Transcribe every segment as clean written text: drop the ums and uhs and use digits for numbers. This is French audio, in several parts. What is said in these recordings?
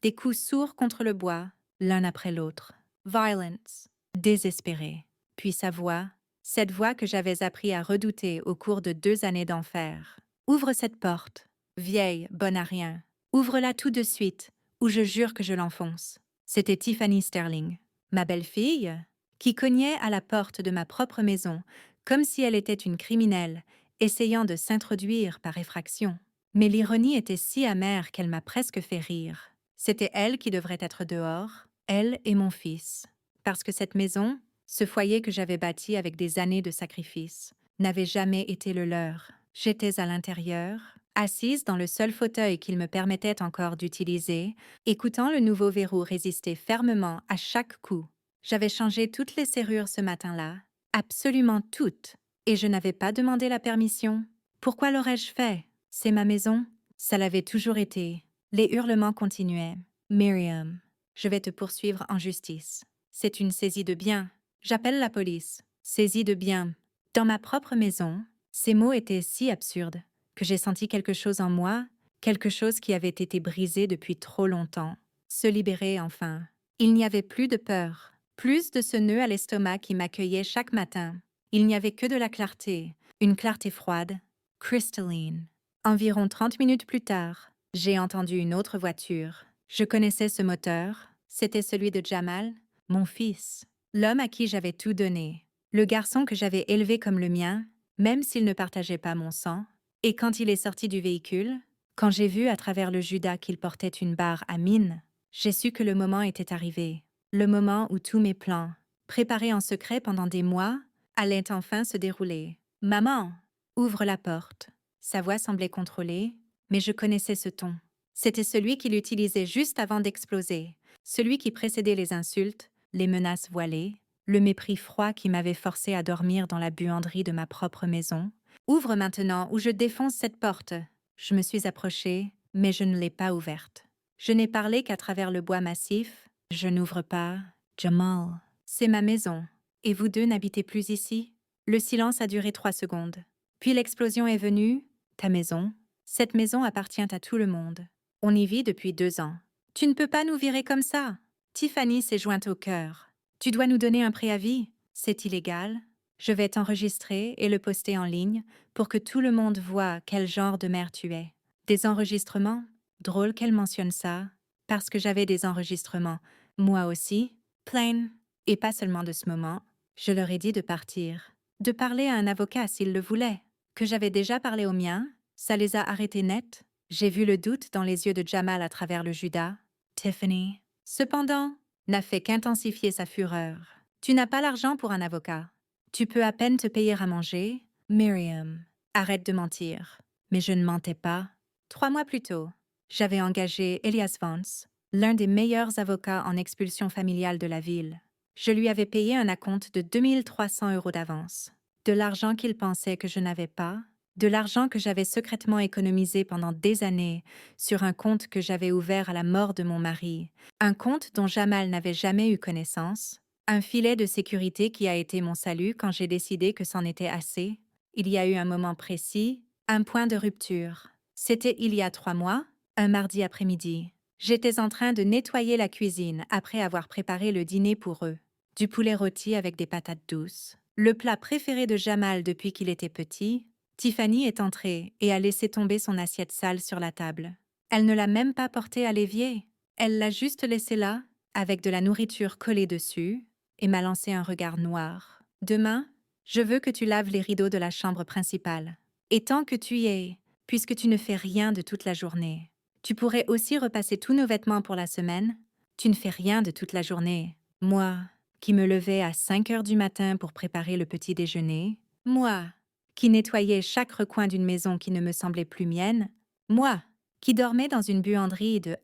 Des coups sourds contre le bois, l'un après l'autre. Violence. Désespéré. Puis sa voix, cette voix que j'avais appris à redouter au cours de 2 années d'enfer. Ouvre cette porte. Vieille, bonne à rien. Ouvre-la tout de suite, ou je jure que je l'enfonce. C'était Tiffany Sterling, ma belle-fille, qui cognait à la porte de ma propre maison, comme si elle était une criminelle, essayant de s'introduire par effraction. Mais l'ironie était si amère qu'elle m'a presque fait rire. C'était elle qui devrait être dehors, elle et mon fils. Parce que cette maison, ce foyer que j'avais bâti avec des années de sacrifice, n'avait jamais été le leur. J'étais à l'intérieur, assise dans le seul fauteuil qu'il me permettait encore d'utiliser, écoutant le nouveau verrou résister fermement à chaque coup. J'avais changé toutes les serrures ce matin-là, absolument toutes, et je n'avais pas demandé la permission. Pourquoi l'aurais-je fait? C'est ma maison. Ça l'avait toujours été. Les hurlements continuaient. Miriam, je vais te poursuivre en justice. C'est une saisie de biens. J'appelle la police. Saisie de biens. Dans ma propre maison, ces mots étaient si absurdes que j'ai senti quelque chose en moi, quelque chose qui avait été brisé depuis trop longtemps. Se libérer enfin. Il n'y avait plus de peur, plus de ce nœud à l'estomac qui m'accueillait chaque matin. Il n'y avait que de la clarté, une clarté froide, crystalline. Environ 30 minutes plus tard, j'ai entendu une autre voiture. Je connaissais ce moteur, c'était celui de Jamal, mon fils, l'homme à qui j'avais tout donné, le garçon que j'avais élevé comme le mien, même s'il ne partageait pas mon sang. Et quand il est sorti du véhicule, quand j'ai vu à travers le Judas qu'il portait une barre à mine, j'ai su que le moment était arrivé, le moment où tous mes plans, préparés en secret pendant des mois, allaient enfin se dérouler. « Maman, ouvre la porte !» Sa voix semblait contrôlée, mais je connaissais ce ton. C'était celui qu'il utilisait juste avant d'exploser, celui qui précédait les insultes, les menaces voilées, le mépris froid qui m'avait forcé à dormir dans la buanderie de ma propre maison. « Ouvre maintenant ou je défonce cette porte !» Je me suis approchée, mais je ne l'ai pas ouverte. Je n'ai parlé qu'à travers le bois massif. « Je n'ouvre pas. Jamal, c'est ma maison. Et vous deux n'habitez plus ici ?» Le silence a duré 3 secondes. Puis l'explosion est venue. « Ta maison. Cette maison appartient à tout le monde. On y vit depuis 2 ans. Tu ne peux pas nous virer comme ça. » Tiffany s'est jointe au chœur. « Tu dois nous donner un préavis. C'est illégal. Je vais t'enregistrer et le poster en ligne pour que tout le monde voie quel genre de mère tu es. » Des enregistrements? Drôle qu'elle mentionne ça. Parce que j'avais des enregistrements. Moi aussi. Plain. Et pas seulement de ce moment. Je leur ai dit de partir. De parler à un avocat s'ils le voulaient. Que j'avais déjà parlé au mien. Ça les a arrêtés net. J'ai vu le doute dans les yeux de Jamal à travers le Judas. Tiffany, cependant, n'a fait qu'intensifier sa fureur. Tu n'as pas l'argent pour un avocat. Tu peux à peine te payer à manger. Miriam, arrête de mentir. Mais je ne mentais pas. 3 mois plus tôt, j'avais engagé Elias Vance, l'un des meilleurs avocats en expulsion familiale de la ville. Je lui avais payé un acompte de 2 300 € d'avance. De l'argent qu'il pensait que je n'avais pas, de l'argent que j'avais secrètement économisé pendant des années sur un compte que j'avais ouvert à la mort de mon mari, un compte dont Jamal n'avait jamais eu connaissance, un filet de sécurité qui a été mon salut quand j'ai décidé que c'en était assez. Il y a eu un moment précis, un point de rupture. C'était il y a 3 mois, un mardi après-midi. J'étais en train de nettoyer la cuisine après avoir préparé le dîner pour eux. Du poulet rôti avec des patates douces. Le plat préféré de Jamal depuis qu'il était petit. Tiffany est entrée et a laissé tomber son assiette sale sur la table. Elle ne l'a même pas portée à l'évier. Elle l'a juste laissée là, avec de la nourriture collée dessus, et m'a lancé un regard noir. « Demain, je veux que tu laves les rideaux de la chambre principale. Et tant que tu y es, puisque tu ne fais rien de toute la journée, tu pourrais aussi repasser tous nos vêtements pour la semaine. Tu ne fais rien de toute la journée. Moi, qui me levais à 5 heures du matin pour préparer le petit déjeuner. Moi, qui nettoyais chaque recoin d'une maison qui ne me semblait plus mienne. Moi, qui dormais dans une buanderie de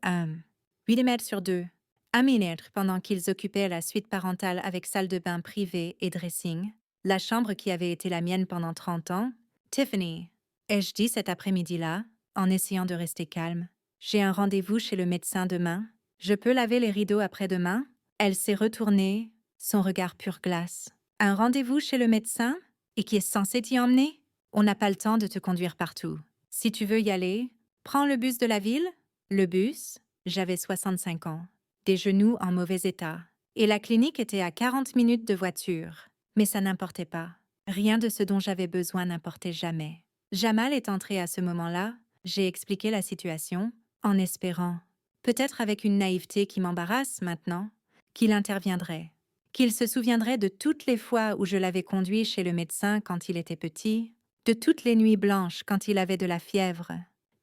8 mètres sur 2, 1 millimètre pendant qu'ils occupaient la suite parentale avec salle de bain privée et dressing, la chambre qui avait été la mienne pendant 30 ans. Tiffany, ai-je dit cet après-midi-là, en essayant de rester calme. J'ai un rendez-vous chez le médecin demain. Je peux laver les rideaux après-demain? Elle s'est retournée, son regard pur glace. Un rendez-vous chez le médecin? Et qui est censé t'y emmener? On n'a pas le temps de te conduire partout. Si tu veux y aller, prends le bus de la ville. Le bus? J'avais 65 ans, des genoux en mauvais état, et la clinique était à 40 minutes de voiture. Mais ça n'importait pas. Rien de ce dont j'avais besoin n'importait jamais. Jamal est entré à ce moment-là, j'ai expliqué la situation, en espérant, peut-être avec une naïveté qui m'embarrasse maintenant, qu'il interviendrait, qu'il se souviendrait de toutes les fois où je l'avais conduit chez le médecin quand il était petit, de toutes les nuits blanches quand il avait de la fièvre,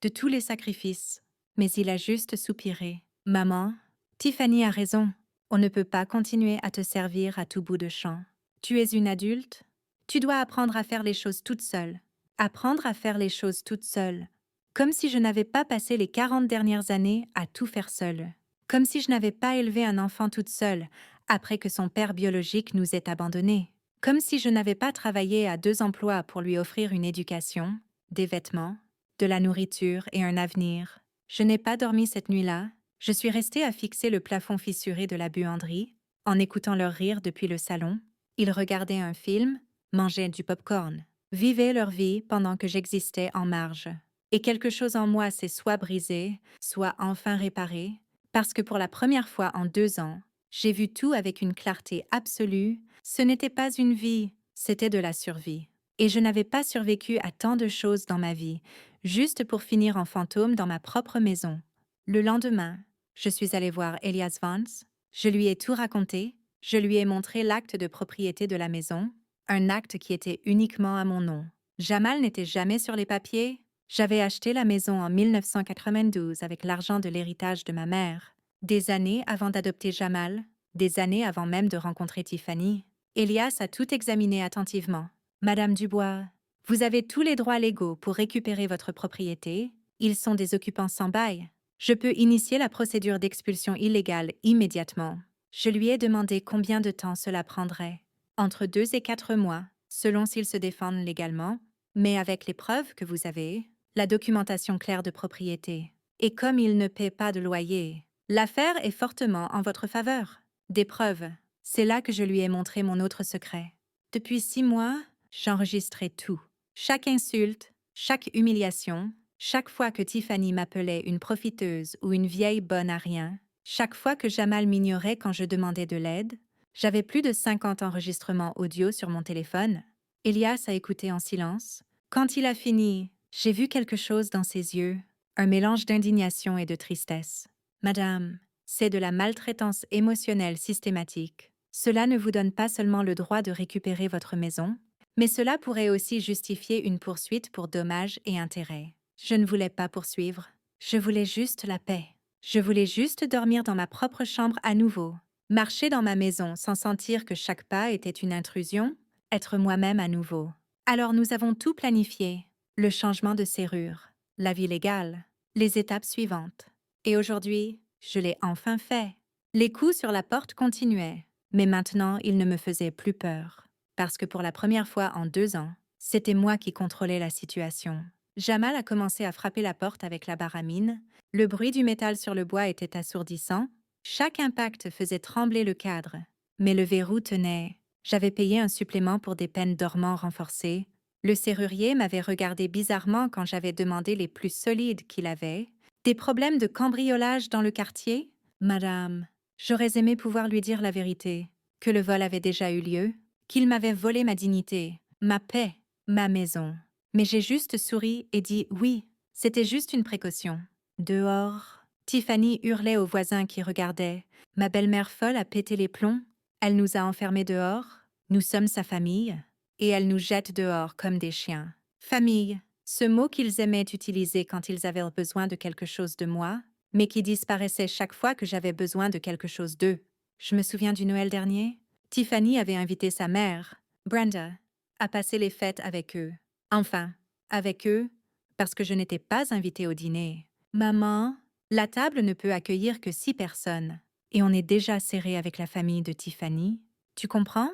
de tous les sacrifices. Mais il a juste soupiré. Maman, Tiffany a raison. On ne peut pas continuer à te servir à tout bout de champ. Tu es une adulte. Tu dois apprendre à faire les choses toute seule. Apprendre à faire les choses toute seule. Comme si je n'avais pas passé les 40 dernières années à tout faire seule. Comme si je n'avais pas élevé un enfant toute seule, après que son père biologique nous ait abandonnés. Comme si je n'avais pas travaillé à 2 emplois pour lui offrir une éducation, des vêtements, de la nourriture et un avenir. Je n'ai pas dormi cette nuit-là. Je suis restée à fixer le plafond fissuré de la buanderie, en écoutant leur rire depuis le salon. Ils regardaient un film, mangeaient du popcorn, vivaient leur vie pendant que j'existais en marge. Et quelque chose en moi s'est soit brisé, soit enfin réparé, parce que pour la première fois en 2 ans, j'ai vu tout avec une clarté absolue. Ce n'était pas une vie, c'était de la survie. Et je n'avais pas survécu à tant de choses dans ma vie, juste pour finir en fantôme dans ma propre maison. Le lendemain, je suis allée voir Elias Vance, je lui ai tout raconté, je lui ai montré l'acte de propriété de la maison, un acte qui était uniquement à mon nom. Jamal n'était jamais sur les papiers. J'avais acheté la maison en 1992 avec l'argent de l'héritage de ma mère. Des années avant d'adopter Jamal, des années avant même de rencontrer Tiffany. Elias a tout examiné attentivement. Madame Dubois, vous avez tous les droits légaux pour récupérer votre propriété. Ils sont des occupants sans bail. Je peux initier la procédure d'expulsion illégale immédiatement. Je lui ai demandé combien de temps cela prendrait. Entre 2 et 4 mois, selon s'ils se défendent légalement, mais avec les preuves que vous avez, la documentation claire de propriété. Et comme il ne paie pas de loyer, l'affaire est fortement en votre faveur. Des preuves. C'est là que je lui ai montré mon autre secret. Depuis 6 mois, j'enregistrais tout. Chaque insulte, chaque humiliation, chaque fois que Tiffany m'appelait une profiteuse ou une vieille bonne à rien, chaque fois que Jamal m'ignorait quand je demandais de l'aide, j'avais plus de 50 enregistrements audio sur mon téléphone. Elias a écouté en silence. Quand il a fini, j'ai vu quelque chose dans ses yeux, un mélange d'indignation et de tristesse. Madame, c'est de la maltraitance émotionnelle systématique. Cela ne vous donne pas seulement le droit de récupérer votre maison, mais cela pourrait aussi justifier une poursuite pour dommages et intérêts. Je ne voulais pas poursuivre. Je voulais juste la paix. Je voulais juste dormir dans ma propre chambre à nouveau, marcher dans ma maison sans sentir que chaque pas était une intrusion, être moi-même à nouveau. Alors nous avons tout planifié, le changement de serrure, la vie légale, les étapes suivantes. Et aujourd'hui, je l'ai enfin fait. Les coups sur la porte continuaient, mais maintenant ils ne me faisaient plus peur. Parce que pour la première fois en 2 ans, c'était moi qui contrôlais la situation. Jamal a commencé à frapper la porte avec la baramine. Le bruit du métal sur le bois était assourdissant. Chaque impact faisait trembler le cadre. Mais le verrou tenait. J'avais payé un supplément pour des peines dormant renforcées. Le serrurier m'avait regardé bizarrement quand j'avais demandé les plus solides qu'il avait. Des problèmes de cambriolage dans le quartier? Madame, j'aurais aimé pouvoir lui dire la vérité, que le vol avait déjà eu lieu, qu'il m'avait volé ma dignité, ma paix, ma maison. Mais j'ai juste souri et dit oui, c'était juste une précaution. Dehors, Tiffany hurlait aux voisins qui regardaient. Ma belle-mère folle a pété les plombs. Elle nous a enfermés dehors. Nous sommes sa famille. Et elle nous jette dehors comme des chiens. Famille, ce mot qu'ils aimaient utiliser quand ils avaient besoin de quelque chose de moi, mais qui disparaissait chaque fois que j'avais besoin de quelque chose d'eux. Je me souviens du Noël dernier. Tiffany avait invité sa mère, Brenda, à passer les fêtes avec eux. Enfin, avec eux, parce que je n'étais pas invitée au dîner. Maman, la table ne peut accueillir que 6 personnes, et on est déjà serré avec la famille de Tiffany. Tu comprends?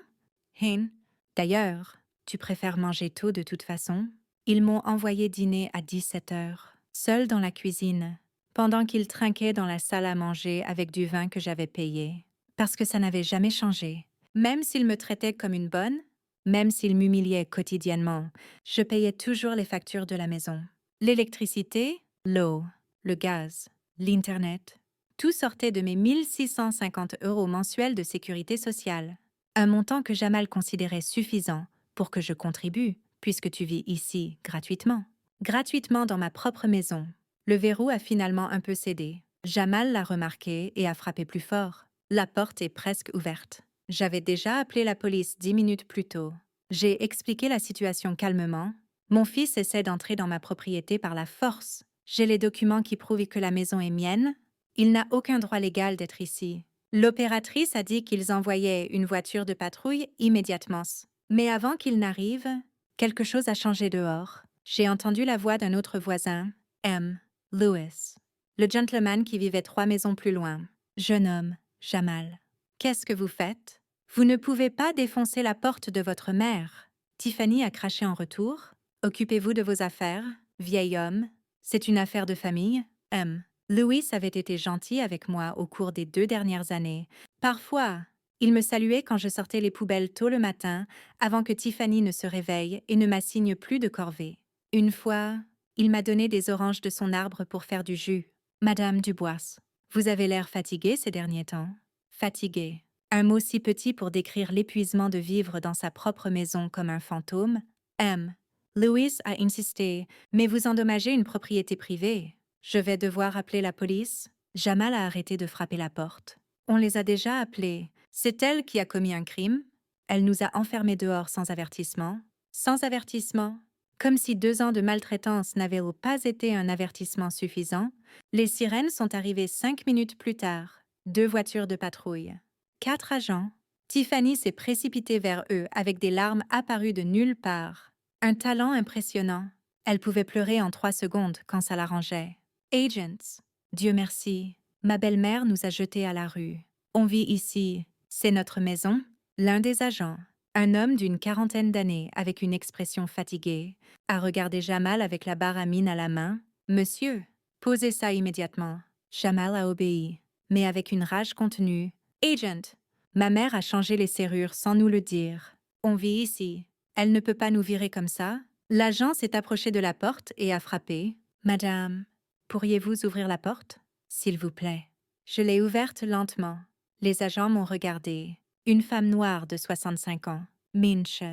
Hein? D'ailleurs, tu préfères manger tôt de toute façon? Ils m'ont envoyé dîner à 17 heures, seule dans la cuisine, pendant qu'ils trinquaient dans la salle à manger avec du vin que j'avais payé. Parce que ça n'avait jamais changé. Même s'ils me traitaient comme une bonne, même s'ils m'humiliaient quotidiennement, je payais toujours les factures de la maison. L'électricité, l'eau, le gaz, l'Internet. Tout sortait de mes 1 650 € mensuels de sécurité sociale. Un montant que Jamal considérait suffisant pour que je contribue, puisque tu vis ici gratuitement. Gratuitement dans ma propre maison. Le verrou a finalement un peu cédé. Jamal l'a remarqué et a frappé plus fort. La porte est presque ouverte. J'avais déjà appelé la police 10 minutes plus tôt. J'ai expliqué la situation calmement. Mon fils essaie d'entrer dans ma propriété par la force. J'ai les documents qui prouvent que la maison est mienne. Il n'a aucun droit légal d'être ici. L'opératrice a dit qu'ils envoyaient une voiture de patrouille immédiatement. Mais avant qu'il n'arrive, quelque chose a changé dehors. J'ai entendu la voix d'un autre voisin, M. Lewis, le gentleman qui vivait 3 maisons plus loin. Jeune homme, Jamal. Qu'est-ce que vous faites? Vous ne pouvez pas défoncer la porte de votre mère. Tiffany a craché en retour. Occupez-vous de vos affaires, vieil homme. C'est une affaire de famille. M. Louis avait été gentil avec moi au cours des 2 dernières années. Parfois, il me saluait quand je sortais les poubelles tôt le matin, avant que Tiffany ne se réveille et ne m'assigne plus de corvée. Une fois, il m'a donné des oranges de son arbre pour faire du jus. Madame Dubois, vous avez l'air fatiguée ces derniers temps. Fatiguée. Un mot si petit pour décrire l'épuisement de vivre dans sa propre maison comme un fantôme. M. Louis a insisté, mais vous endommagez une propriété privée. Je vais devoir appeler la police. Jamal a arrêté de frapper la porte. On les a déjà appelés. C'est elle qui a commis un crime. Elle nous a enfermés dehors sans avertissement. Sans avertissement. Comme si 2 ans de maltraitance n'avaient pas été un avertissement suffisant, les sirènes sont arrivées 5 minutes plus tard. 2 voitures de patrouille. 4 agents. Tiffany s'est précipitée vers eux avec des larmes apparues de nulle part. Un talent impressionnant. Elle pouvait pleurer en 3 secondes quand ça l'arrangeait. Agents. Dieu merci. Ma belle-mère nous a jetés à la rue. On vit ici. C'est notre maison. L'un des agents, un homme d'une 40aine d'années avec une expression fatiguée, a regardé Jamal avec la barre à mine à la main. Monsieur, posez ça immédiatement. Jamal a obéi, mais avec une rage contenue. Agent, ma mère a changé les serrures sans nous le dire. On vit ici. Elle ne peut pas nous virer comme ça. L'agent s'est approché de la porte et a frappé. Madame, pourriez-vous ouvrir la porte? S'il vous plaît. Je l'ai ouverte lentement. Les agents m'ont regardé. Une femme noire de 65 ans, minche,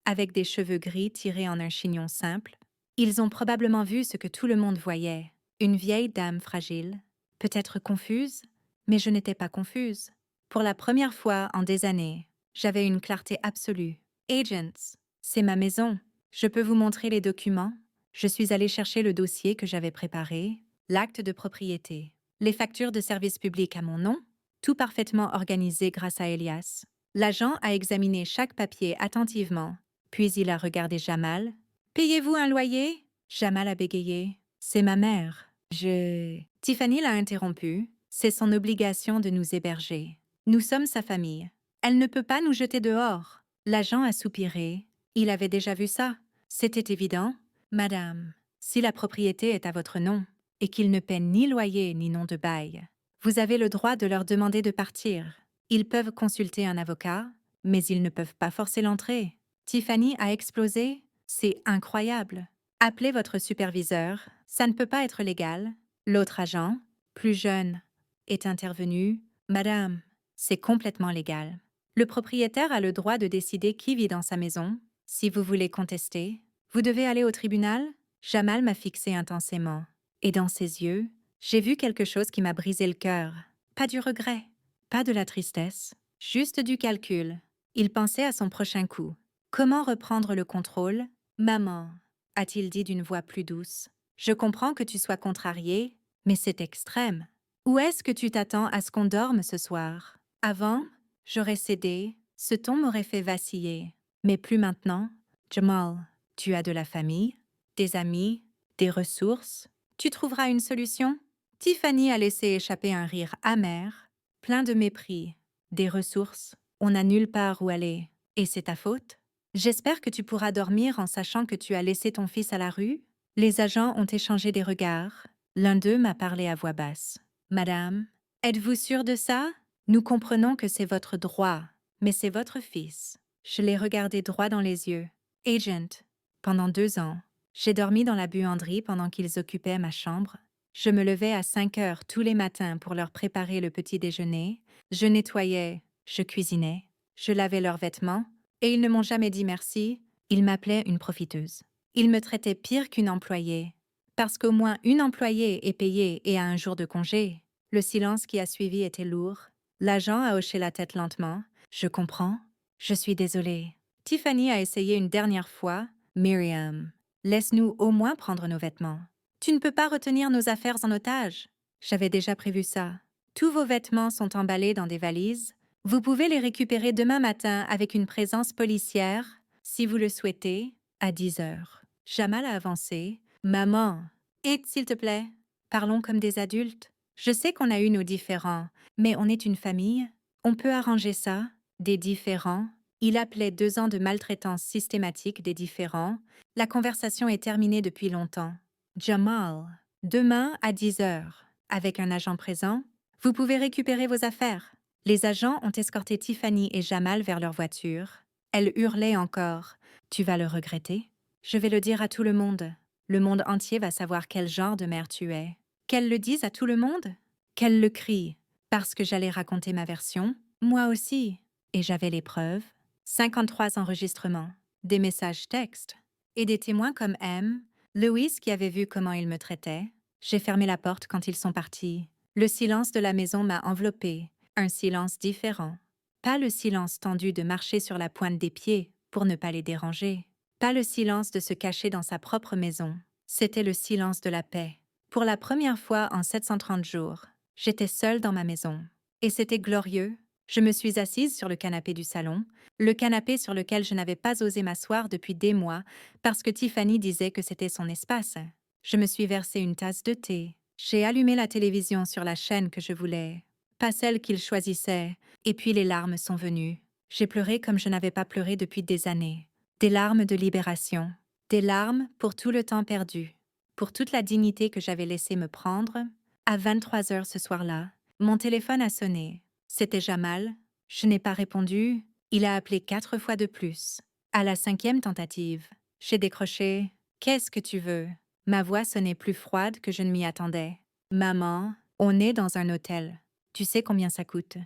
avec des cheveux gris tirés en un chignon simple. Ils ont probablement vu ce que tout le monde voyait. Une vieille dame fragile, peut-être confuse, mais je n'étais pas confuse. Pour la première fois en des années, j'avais une clarté absolue. Agents, c'est ma maison. Je peux vous montrer les documents. Je suis allée chercher le dossier que j'avais préparé, l'acte de propriété, les factures de service public à mon nom, tout parfaitement organisé grâce à Elias. L'agent a examiné chaque papier attentivement, puis il a regardé Jamal. « Payez-vous un loyer ?» Jamal a bégayé. « C'est ma mère. Tiffany l'a interrompu. « C'est son obligation de nous héberger. Nous sommes sa famille. Elle ne peut pas nous jeter dehors. » L'agent a soupiré. Il avait déjà vu ça. C'était évident. « Madame, si la propriété est à votre nom et qu'il ne paie ni loyer ni nom de bail, vous avez le droit de leur demander de partir. Ils peuvent consulter un avocat, mais ils ne peuvent pas forcer l'entrée. » Tiffany a explosé. C'est incroyable. Appelez votre superviseur. Ça ne peut pas être légal. L'autre agent, plus jeune, est intervenu. Madame, c'est complètement légal. Le propriétaire a le droit de décider qui vit dans sa maison. Si vous voulez contester, vous devez aller au tribunal. Jamal m'a fixé intensément. Et dans ses yeux, j'ai vu quelque chose qui m'a brisé le cœur. Pas du regret, pas de la tristesse, juste du calcul. Il pensait à son prochain coup. Comment reprendre le contrôle? Maman, a-t-il dit d'une voix plus douce. Je comprends que tu sois contrariée, mais c'est extrême. Où est-ce que tu t'attends à ce qu'on dorme ce soir? Avant, j'aurais cédé, ce ton m'aurait fait vaciller. Mais plus maintenant. Jamal, tu as de la famille, des amis, des ressources. Tu trouveras une solution? Tiffany a laissé échapper un rire amer, plein de mépris. Des ressources, on n'a nulle part où aller. Et c'est ta faute? J'espère que tu pourras dormir en sachant que tu as laissé ton fils à la rue. Les agents ont échangé des regards. L'un d'eux m'a parlé à voix basse. Madame, êtes-vous sûre de ça? Nous comprenons que c'est votre droit, mais c'est votre fils. Je l'ai regardé droit dans les yeux. Agent, pendant 2 ans, j'ai dormi dans la buanderie pendant qu'ils occupaient ma chambre. Je me levais à 5 heures tous les matins pour leur préparer le petit déjeuner. Je nettoyais, je cuisinais, je lavais leurs vêtements, et ils ne m'ont jamais dit merci. Ils m'appelaient une profiteuse. Ils me traitaient pire qu'une employée. Parce qu'au moins une employée est payée et a un jour de congé. Le silence qui a suivi était lourd. L'agent a hoché la tête lentement. Je comprends. Je suis désolée. Tiffany a essayé une dernière fois. Miriam, laisse-nous au moins prendre nos vêtements. Tu ne peux pas retenir nos affaires en otage. J'avais déjà prévu ça. Tous vos vêtements sont emballés dans des valises. Vous pouvez les récupérer demain matin avec une présence policière, si vous le souhaitez, à 10 heures. Jamal a avancé. Maman, et s'il te plaît, parlons comme des adultes. Je sais qu'on a eu nos différends, mais on est une famille. On peut arranger ça. Des différends. Il appelait 2 ans de maltraitance systématique des différends. La conversation est terminée depuis longtemps. Jamal, demain à 10 heures, avec un agent présent, vous pouvez récupérer vos affaires. Les agents ont escorté Tiffany et Jamal vers leur voiture. Elle hurlait encore. Tu vas le regretter. Je vais le dire à tout le monde. Le monde entier va savoir quel genre de mère tu es. Qu'elle le dise à tout le monde? Qu'elle le crie. Parce que j'allais raconter ma version, moi aussi. Et j'avais les preuves. 53 enregistrements, des messages textes, et des témoins comme M, Louise qui avait vu comment il me traitait. J'ai fermé la porte quand ils sont partis. Le silence de la maison m'a enveloppée, un silence différent. Pas le silence tendu de marcher sur la pointe des pieds pour ne pas les déranger. Pas le silence de se cacher dans sa propre maison. C'était le silence de la paix. Pour la première fois en 730 jours, j'étais seule dans ma maison. Et c'était glorieux. Je me suis assise sur le canapé du salon, le canapé sur lequel je n'avais pas osé m'asseoir depuis des mois parce que Tiffany disait que c'était son espace. Je me suis versé une tasse de thé. J'ai allumé la télévision sur la chaîne que je voulais, pas celle qu'il choisissait, et puis les larmes sont venues. J'ai pleuré comme je n'avais pas pleuré depuis des années. Des larmes de libération. Des larmes pour tout le temps perdu. Pour toute la dignité que j'avais laissé me prendre. À 23 heures ce soir-là, mon téléphone a sonné. C'était Jamal. Je n'ai pas répondu. Il a appelé 4 fois de plus. À la 5e tentative, j'ai décroché. Qu'est-ce que tu veux? Ma voix sonnait plus froide que je ne m'y attendais. Maman, on est dans un hôtel. Tu sais combien ça coûte?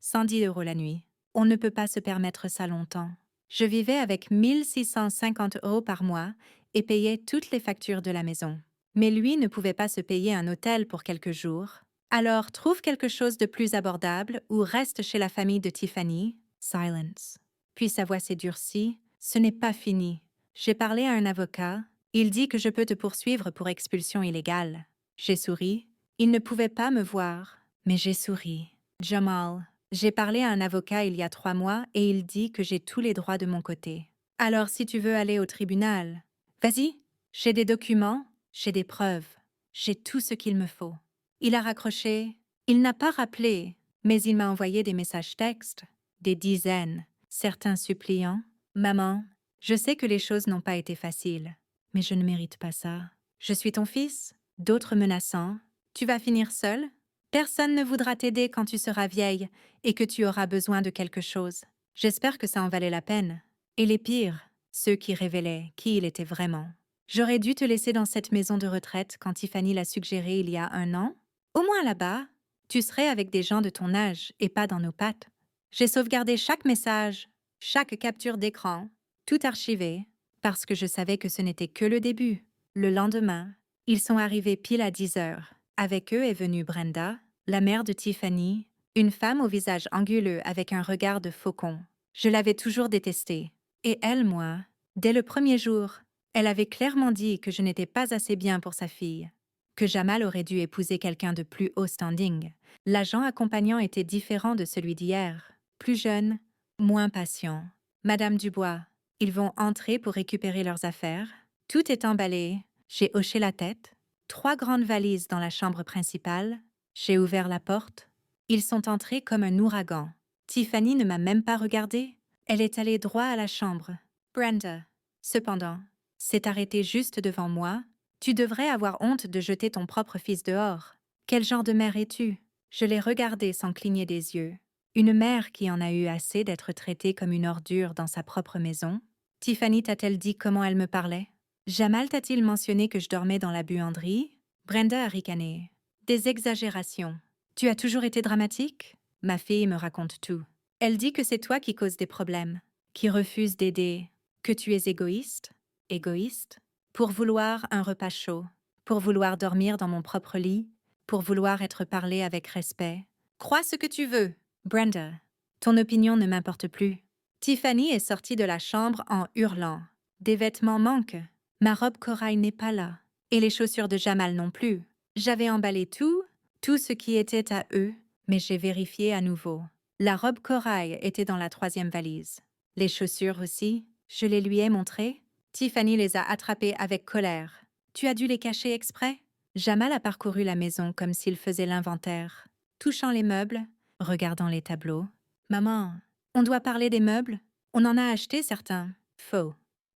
110 € la nuit. On ne peut pas se permettre ça longtemps. Je vivais avec 1650 € par mois et payais toutes les factures de la maison. Mais lui ne pouvait pas se payer un hôtel pour quelques jours. Alors trouve quelque chose de plus abordable ou reste chez la famille de Tiffany. Silence. Puis sa voix s'est durcie. Ce n'est pas fini. J'ai parlé à un avocat. Il dit que je peux te poursuivre pour expulsion illégale. J'ai souri. Il ne pouvait pas me voir, mais j'ai souri. Jamal, j'ai parlé à un avocat il y a 3 mois et il dit que j'ai tous les droits de mon côté. Alors si tu veux aller au tribunal, vas-y. J'ai des documents, j'ai des preuves, j'ai tout ce qu'il me faut. Il a raccroché. Il n'a pas rappelé, mais il m'a envoyé des messages textes, des dizaines, certains suppliants. Maman, je sais que les choses n'ont pas été faciles, mais je ne mérite pas ça. Je suis ton fils, d'autres menaçants. Tu vas finir seul? Personne ne voudra t'aider quand tu seras vieille et que tu auras besoin de quelque chose. J'espère que ça en valait la peine. Et les pires, ceux qui révélaient qui il était vraiment. J'aurais dû te laisser dans cette maison de retraite quand Tiffany l'a suggéré il y a 1 an. Au moins là-bas, tu serais avec des gens de ton âge et pas dans nos pattes. J'ai sauvegardé chaque message, chaque capture d'écran, tout archivé, parce que je savais que ce n'était que le début. Le lendemain, ils sont arrivés pile à 10 heures. Avec eux est venue Brenda, la mère de Tiffany, une femme au visage anguleux avec un regard de faucon. Je l'avais toujours détestée. Et elle, moi, dès le premier jour, elle avait clairement dit que je n'étais pas assez bien pour sa fille, que Jamal aurait dû épouser quelqu'un de plus haut standing. L'agent accompagnant était différent de celui d'hier, plus jeune, moins patient. Madame Dubois, ils vont entrer pour récupérer leurs affaires. Tout est emballé. J'ai hoché la tête. 3 grandes valises dans la chambre principale. J'ai ouvert la porte. Ils sont entrés comme un ouragan. Tiffany ne m'a même pas regardée. Elle est allée droit à la chambre. Brenda, cependant, s'est arrêtée juste devant moi. Tu devrais avoir honte de jeter ton propre fils dehors. Quel genre de mère es-tu? Je l'ai regardée sans cligner des yeux. Une mère qui en a eu assez d'être traitée comme une ordure dans sa propre maison. Tiffany t'a-t-elle dit comment elle me parlait? Jamal t'a-t-il mentionné que je dormais dans la buanderie? Brenda a ricané. Des exagérations. Tu as toujours été dramatique? Ma fille me raconte tout. Elle dit que c'est toi qui causes des problèmes, qui refuses d'aider, que tu es égoïste. Égoïste? Pour vouloir un repas chaud, pour vouloir dormir dans mon propre lit, pour vouloir être parlé avec respect. Crois ce que tu veux. Brenda, ton opinion ne m'importe plus. Tiffany est sortie de la chambre en hurlant. Des vêtements manquent. Ma robe corail n'est pas là. Et les chaussures de Jamal non plus. J'avais emballé tout ce qui était à eux, mais j'ai vérifié à nouveau. La robe corail était dans la 3e valise. Les chaussures aussi, je les lui ai montrées. Tiffany les a attrapées avec colère. Tu as dû les cacher exprès? Jamal a parcouru la maison comme s'il faisait l'inventaire, touchant les meubles, regardant les tableaux. Maman, on doit parler des meubles? On en a acheté certains. Faux.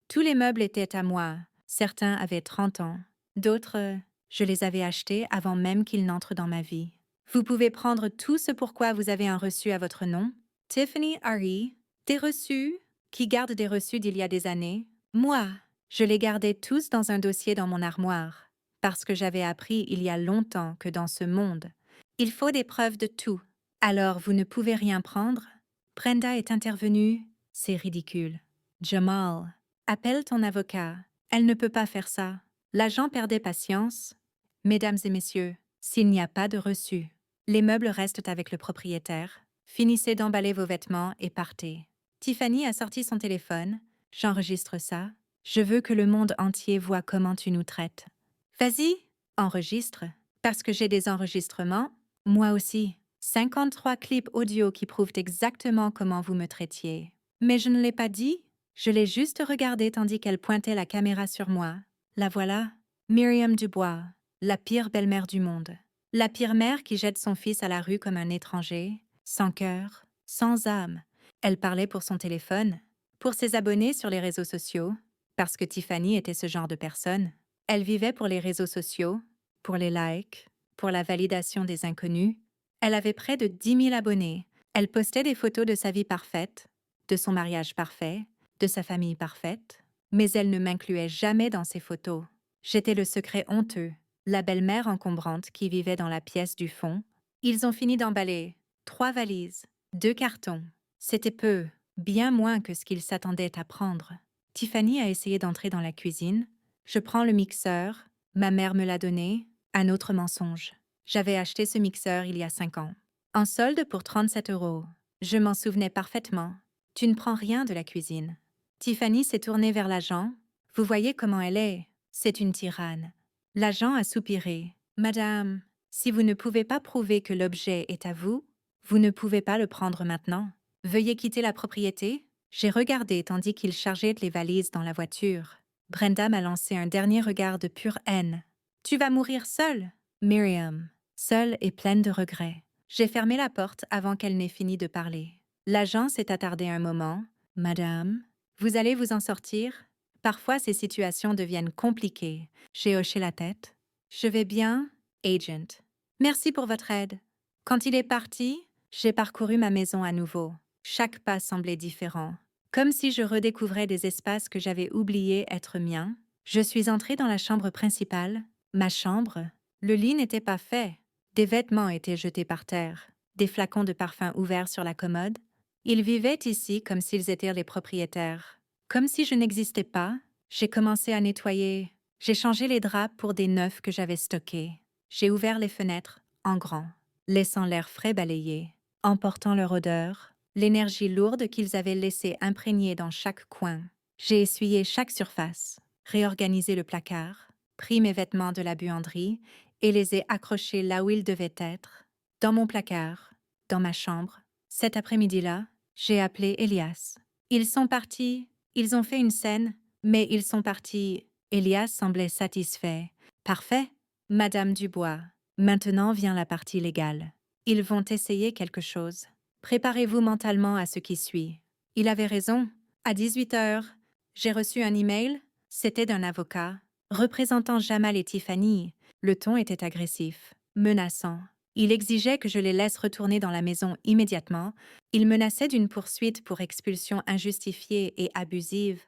Tous les meubles étaient à moi. Certains avaient 30 ans. D'autres, je les avais achetés avant même qu'ils n'entrent dans ma vie. Vous pouvez prendre tout ce pourquoi vous avez un reçu à votre nom. Tiffany Harry, des reçus? Qui garde des reçus d'il y a des années? Moi, je les gardais tous dans un dossier dans mon armoire, parce que j'avais appris il y a longtemps que dans ce monde, il faut des preuves de tout. Alors vous ne pouvez rien prendre? Brenda est intervenue. C'est ridicule. Jamal, appelle ton avocat. Elle ne peut pas faire ça. L'agent perdait patience. Mesdames et messieurs, s'il n'y a pas de reçu, les meubles restent avec le propriétaire. Finissez d'emballer vos vêtements et partez. Tiffany a sorti son téléphone. J'enregistre ça. Je veux que le monde entier voie comment tu nous traites. Vas-y, enregistre. Parce que j'ai des enregistrements, moi aussi. 53 clips audio qui prouvent exactement comment vous me traitiez. Mais je ne l'ai pas dit. Je l'ai juste regardé tandis qu'elle pointait la caméra sur moi. La voilà. Myriam Dubois, la pire belle-mère du monde. La pire mère qui jette son fils à la rue comme un étranger, sans cœur, sans âme. Elle parlait pour son téléphone, pour ses abonnés sur les réseaux sociaux, parce que Tiffany était ce genre de personne. Elle vivait pour les réseaux sociaux, pour les likes, pour la validation des inconnus. Elle avait près de 10 000 abonnés. Elle postait des photos de sa vie parfaite, de son mariage parfait, de sa famille parfaite, mais elle ne m'incluait jamais dans ses photos. J'étais le secret honteux, la belle-mère encombrante qui vivait dans la pièce du fond. Ils ont fini d'emballer 3 valises, 2 cartons. C'était peu, bien moins que ce qu'ils s'attendaient à prendre. Tiffany a essayé d'entrer dans la cuisine. Je prends le mixeur. Ma mère me l'a donné. Un autre mensonge. J'avais acheté ce mixeur il y a 5 ans. En solde pour 37 €. Je m'en souvenais parfaitement. Tu ne prends rien de la cuisine. Tiffany s'est tournée vers l'agent. Vous voyez comment elle est. C'est une tyranne. L'agent a soupiré. Madame, si vous ne pouvez pas prouver que l'objet est à vous, vous ne pouvez pas le prendre maintenant. Veuillez quitter la propriété. J'ai regardé tandis qu'il chargeait les valises dans la voiture. Brenda m'a lancé un dernier regard de pure haine. Tu vas mourir seule. Myriam, seule et pleine de regrets. J'ai fermé la porte avant qu'elle n'ait fini de parler. L'agent s'est attardé un moment. Madame, vous allez vous en sortir? Parfois, ces situations deviennent compliquées. J'ai hoché la tête. Je vais bien, agent. Merci pour votre aide. Quand il est parti, j'ai parcouru ma maison à nouveau. Chaque pas semblait différent. Comme si je redécouvrais des espaces que j'avais oubliés être miens. Je suis entrée dans la chambre principale. Ma chambre. Le lit n'était pas fait. Des vêtements étaient jetés par terre. Des flacons de parfum ouverts sur la commode. Ils vivaient ici comme s'ils étaient les propriétaires. Comme si je n'existais pas, j'ai commencé à nettoyer. J'ai changé les draps pour des neufs que j'avais stockés. J'ai ouvert les fenêtres, en grand, laissant l'air frais balayer, emportant leur odeur, l'énergie lourde qu'ils avaient laissée imprégner dans chaque coin. J'ai essuyé chaque surface, réorganisé le placard, pris mes vêtements de la buanderie et les ai accrochés là où ils devaient être, dans mon placard, dans ma chambre. Cet après-midi-là, j'ai appelé Elias. Ils sont partis, ils ont fait une scène, mais ils sont partis. Elias semblait satisfait. Parfait, Madame Dubois. Maintenant vient la partie légale. Ils vont essayer quelque chose. Préparez-vous mentalement à ce qui suit. Il avait raison. À 18 heures, j'ai reçu un email. C'était d'un avocat. Représentant Jamal et Tiffany, le ton était agressif, menaçant. Il exigeait que je les laisse retourner dans la maison immédiatement. Il menaçait d'une poursuite pour expulsion injustifiée et abusive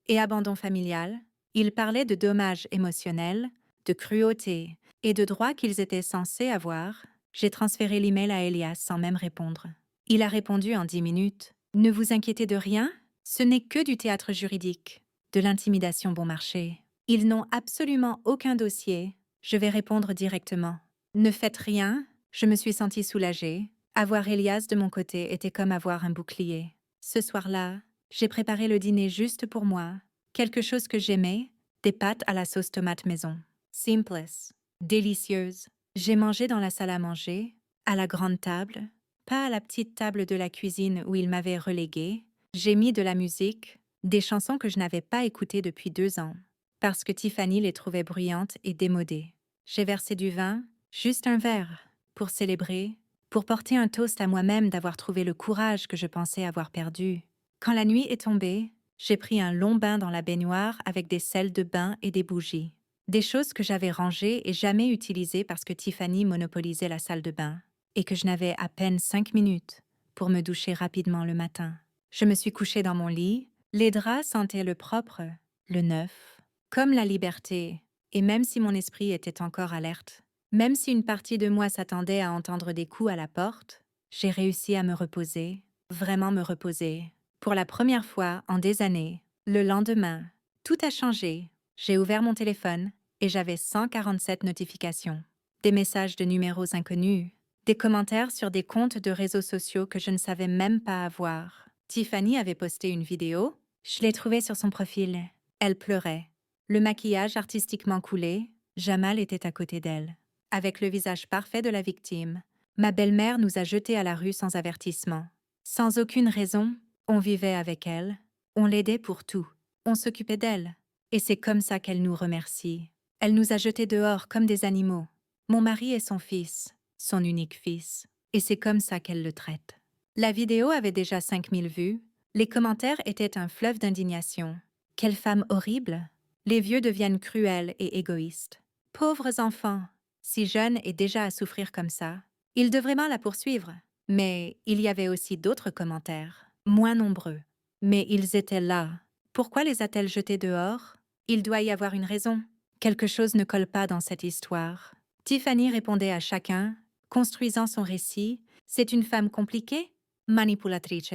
et abandon familial. Il parlait de dommages émotionnels, de cruauté Et de droit qu'ils étaient censés avoir, j'ai transféré l'email à Elias sans même répondre. Il a répondu en 10 minutes. Ne vous inquiétez de rien, ce n'est que du théâtre juridique, de l'intimidation bon marché. Ils n'ont absolument aucun dossier. Je vais répondre directement. Ne faites rien, je me suis sentie soulagée. Avoir Elias de mon côté était comme avoir un bouclier. Ce soir-là, j'ai préparé le dîner juste pour moi. Quelque chose que j'aimais, des pâtes à la sauce tomate maison. Simplest, délicieuses. J'ai mangé dans la salle à manger, à la grande table, pas à la petite table de la cuisine où il m'avait reléguée. J'ai mis de la musique, des chansons que je n'avais pas écoutées depuis 2 ans, parce que Tiffany les trouvait bruyantes et démodées. J'ai versé du vin, juste un verre, pour célébrer, pour porter un toast à moi-même d'avoir trouvé le courage que je pensais avoir perdu. Quand la nuit est tombée, j'ai pris un long bain dans la baignoire avec des sels de bain et des bougies. Des choses que j'avais rangées et jamais utilisées parce que Tiffany monopolisait la salle de bain, et que je n'avais à peine 5 minutes pour me doucher rapidement le matin. Je me suis couchée dans mon lit, les draps sentaient le propre, le neuf, comme la liberté, et même si mon esprit était encore alerte, même si une partie de moi s'attendait à entendre des coups à la porte, j'ai réussi à me reposer, vraiment me reposer. Pour la première fois en des années, le lendemain, tout a changé. J'ai ouvert mon téléphone et j'avais 147 notifications. Des messages de numéros inconnus, des commentaires sur des comptes de réseaux sociaux que je ne savais même pas avoir. Tiffany avait posté une vidéo. Je l'ai trouvée sur son profil. Elle pleurait. Le maquillage artistiquement coulé, Jamal était à côté d'elle. Avec le visage parfait de la victime, ma belle-mère nous a jetés à la rue sans avertissement. Sans aucune raison, on vivait avec elle, on l'aidait pour tout, on s'occupait d'elle. Et c'est comme ça qu'elle nous remercie. Elle nous a jetés dehors comme des animaux. Mon mari est son fils, son unique fils, et c'est comme ça qu'elle le traite. La vidéo avait déjà 5000 vues. Les commentaires étaient un fleuve d'indignation. Quelle femme horrible! Les vieux deviennent cruels et égoïstes. Pauvres enfants, si jeunes et déjà à souffrir comme ça, ils devraient bien la poursuivre. Mais il y avait aussi d'autres commentaires, moins nombreux. Mais ils étaient là. Pourquoi les a-t-elle jetés dehors? Il doit y avoir une raison. Quelque chose ne colle pas dans cette histoire. Tiffany répondait à chacun, construisant son récit. C'est une femme compliquée, manipulatrice.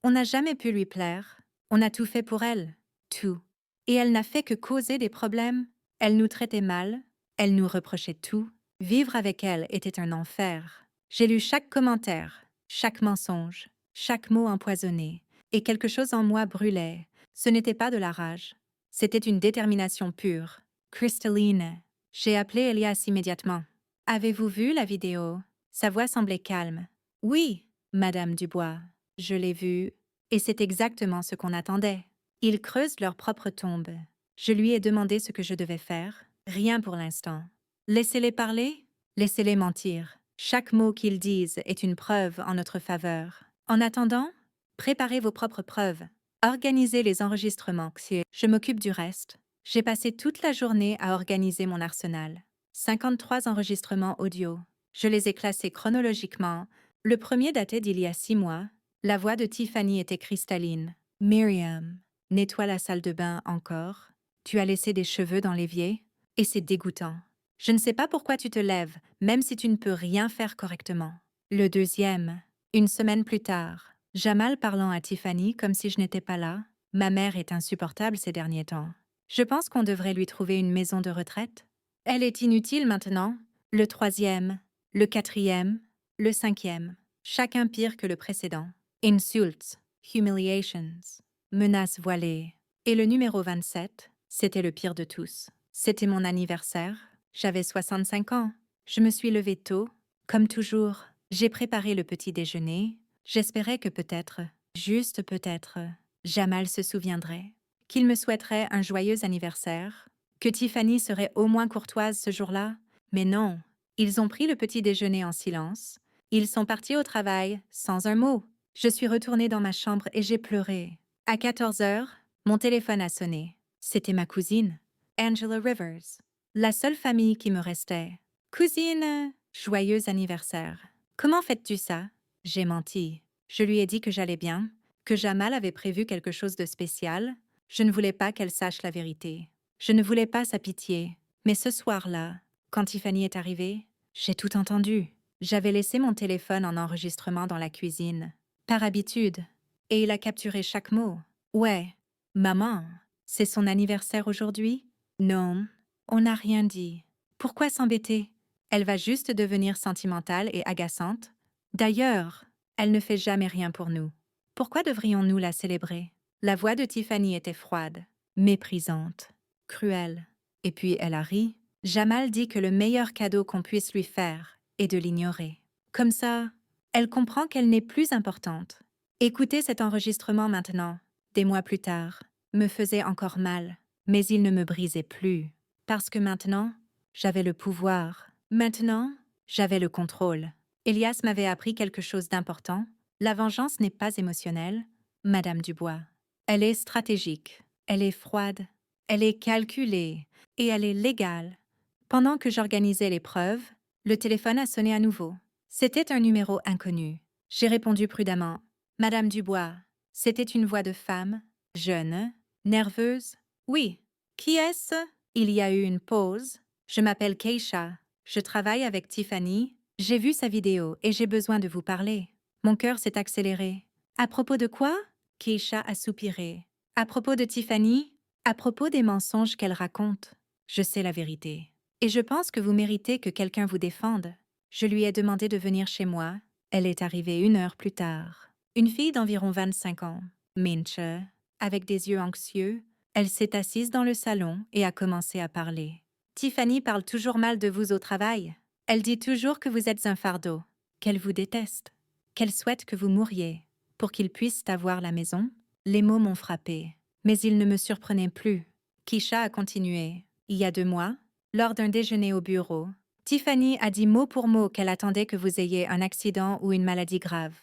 On n'a jamais pu lui plaire. On a tout fait pour elle. Tout. Et elle n'a fait que causer des problèmes. Elle nous traitait mal. Elle nous reprochait tout. Vivre avec elle était un enfer. J'ai lu chaque commentaire, chaque mensonge, chaque mot empoisonné. Et quelque chose en moi brûlait. Ce n'était pas de la rage. C'était une détermination pure. Crystalline. J'ai appelé Elias immédiatement. Avez-vous vu la vidéo? Sa voix semblait calme. Oui, Madame Dubois. Je l'ai vue. Et c'est exactement ce qu'on attendait. Ils creusent leur propre tombe. Je lui ai demandé ce que je devais faire. Rien pour l'instant. Laissez-les parler. Laissez-les mentir. Chaque mot qu'ils disent est une preuve en notre faveur. En attendant, préparez vos propres preuves. Organisez les enregistrements. Je m'occupe du reste. J'ai passé toute la journée à organiser mon arsenal. 53 enregistrements audio. Je les ai classés chronologiquement. Le premier datait d'il y a 6 mois. La voix de Tiffany était cristalline. Miriam, nettoie la salle de bain encore. Tu as laissé des cheveux dans l'évier et c'est dégoûtant. Je ne sais pas pourquoi tu te lèves, même si tu ne peux rien faire correctement. Le deuxième, une semaine plus tard, Jamal parlant à Tiffany comme si je n'étais pas là. Ma mère est insupportable ces derniers temps. Je pense qu'on devrait lui trouver une maison de retraite. Elle est inutile maintenant. Le troisième, le quatrième, le cinquième, chacun pire que le précédent. Insultes, humiliations, menaces voilées. Et le numéro 27, c'était le pire de tous. C'était mon anniversaire. J'avais 65 ans. Je me suis levée tôt. Comme toujours, j'ai préparé le petit déjeuner. J'espérais que peut-être, juste peut-être, Jamal se souviendrait, qu'il me souhaiterait un joyeux anniversaire, que Tiffany serait au moins courtoise ce jour-là. Mais non, ils ont pris le petit déjeuner en silence. Ils sont partis au travail, sans un mot. Je suis retournée dans ma chambre et j'ai pleuré. À 14 heures, mon téléphone a sonné. C'était ma cousine, Angela Rivers, la seule famille qui me restait. Cousine, joyeux anniversaire. Comment fais-tu ça? J'ai menti. Je lui ai dit que j'allais bien, que Jamal avait prévu quelque chose de spécial. Je ne voulais pas qu'elle sache la vérité. Je ne voulais pas sa pitié. Mais ce soir-là, Quand Tiffany est arrivée, j'ai tout entendu. J'avais laissé mon téléphone en enregistrement dans la cuisine, par habitude, et il a capturé chaque mot. Ouais, maman, c'est son anniversaire aujourd'hui? Non, on n'a rien dit. Pourquoi s'embêter? Elle va juste devenir sentimentale et agaçante. D'ailleurs, elle ne fait jamais rien pour nous. Pourquoi devrions-nous la célébrer? La voix de Tiffany était froide, méprisante, cruelle. Et puis elle a ri. Jamal dit que le meilleur cadeau qu'on puisse lui faire est de l'ignorer. Comme ça, elle comprend qu'elle n'est plus importante. Écouter cet enregistrement maintenant, des mois plus tard, me faisait encore mal, mais il ne me brisait plus. Parce que maintenant, j'avais le pouvoir. Maintenant, j'avais le contrôle. Elias m'avait appris quelque chose d'important. La vengeance n'est pas émotionnelle, Madame Dubois. Elle est stratégique, elle est froide, elle est calculée et elle est légale. Pendant que j'organisais l'épreuve, le téléphone a sonné à nouveau. C'était un numéro inconnu. J'ai répondu prudemment. Madame Dubois, c'était une voix de femme, jeune, nerveuse. Oui. Qui est-ce? Il y a eu une pause. Je m'appelle Keisha. Je travaille avec Tiffany. J'ai vu sa vidéo et j'ai besoin de vous parler. Mon cœur s'est accéléré. À propos de quoi? Keisha a soupiré. À propos de Tiffany? À propos des mensonges qu'elle raconte. Je sais la vérité. Et je pense que vous méritez que quelqu'un vous défende. Je lui ai demandé de venir chez moi. Elle est arrivée 1 heure plus tard. Une fille d'environ 25 ans, mince, avec des yeux anxieux, elle s'est assise dans le salon et a commencé à parler. Tiffany parle toujours mal de vous au travail. Elle dit toujours que vous êtes un fardeau, qu'elle vous déteste, qu'elle souhaite que vous mouriez. Pour qu'ils puissent avoir la maison, les mots m'ont frappé. Mais ils ne me surprenaient plus. Keisha a continué. Il y a 2 mois, lors d'un déjeuner au bureau, Tiffany a dit mot pour mot qu'elle attendait que vous ayez un accident ou une maladie grave.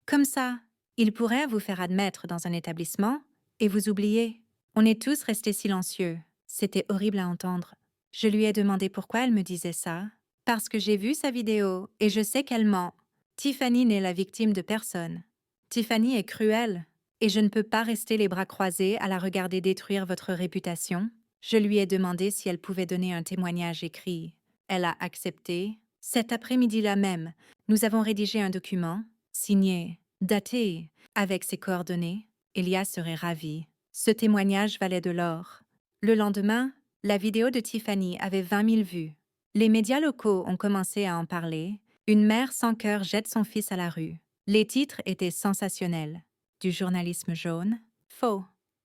Comme ça, il pourrait vous faire admettre dans un établissement et vous oublier. On est tous restés silencieux. C'était horrible à entendre. Je lui ai demandé pourquoi elle me disait ça. Parce que j'ai vu sa vidéo et je sais qu'elle ment. Tiffany n'est la victime de personne. Tiffany est cruelle et je ne peux pas rester les bras croisés à la regarder détruire votre réputation. Je lui ai demandé si elle pouvait donner un témoignage écrit. Elle a accepté. Cet après-midi-là même, nous avons rédigé un document, signé, daté, avec ses coordonnées. Elias serait ravi. Ce témoignage valait de l'or. Le lendemain, la vidéo de Tiffany avait 20 000 vues. Les médias locaux ont commencé à en parler. Une mère sans cœur jette son fils à la rue. Les titres étaient sensationnels. Du journalisme jaune, faux,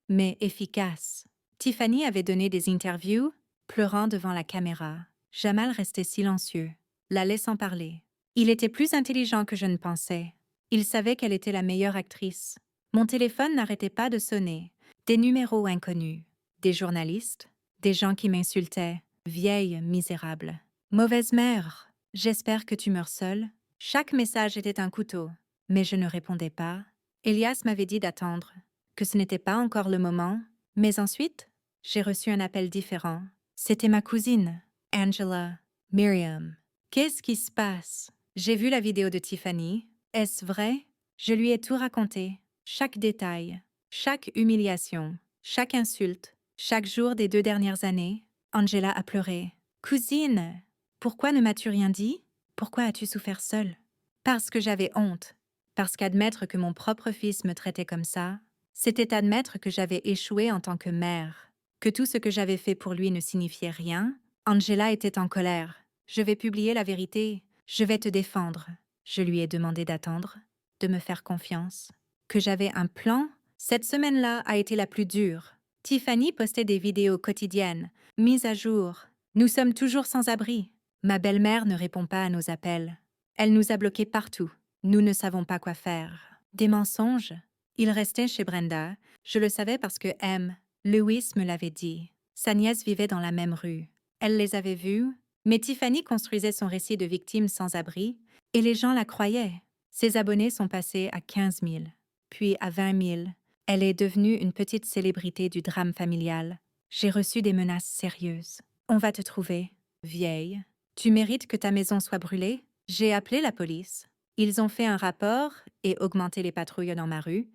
mais efficace. Tiffany avait donné des interviews, pleurant devant la caméra. Jamal restait silencieux, la laissant parler. Il était plus intelligent que je ne pensais. Il savait qu'elle était la meilleure actrice. Mon téléphone n'arrêtait pas de sonner. Des numéros inconnus. Des journalistes. Des gens qui m'insultaient. Vieille misérable. Mauvaise mère. J'espère que tu meurs seule. Chaque message était un couteau. Mais je ne répondais pas. Elias m'avait dit d'attendre, que ce n'était pas encore le moment. Mais ensuite, j'ai reçu un appel différent. C'était ma cousine, Angela, Miriam. Qu'est-ce qui se passe? J'ai vu la vidéo de Tiffany. Est-ce vrai? Je lui ai tout raconté. Chaque détail, chaque humiliation, chaque insulte, chaque jour des 2 dernières années. Angela a pleuré. Cousine, pourquoi ne m'as-tu rien dit? Pourquoi as-tu souffert seule? Parce que j'avais honte. Parce qu'admettre que mon propre fils me traitait comme ça, c'était admettre que j'avais échoué en tant que mère, que tout ce que j'avais fait pour lui ne signifiait rien. Angela était en colère. Je vais publier la vérité. Je vais te défendre. Je lui ai demandé d'attendre, de me faire confiance, que j'avais un plan. Cette semaine-là a été la plus dure. Tiffany postait des vidéos quotidiennes, mises à jour. Nous sommes toujours sans abri. Ma belle-mère ne répond pas à nos appels. Elle nous a bloqués partout. Nous ne savons pas quoi faire. Des mensonges? Il restait chez Brenda. Je le savais parce que Lewis me l'avait dit. Sa nièce vivait dans la même rue. Elle les avait vus, mais Tiffany construisait son récit de victime sans abri, et les gens la croyaient. Ses abonnés sont passés à 15 000, puis à 20 000. Elle est devenue une petite célébrité du drame familial. J'ai reçu des menaces sérieuses. On va te trouver, vieille. Tu mérites que ta maison soit brûlée? J'ai appelé la police. Ils ont fait un rapport et augmenté les patrouilles dans ma rue.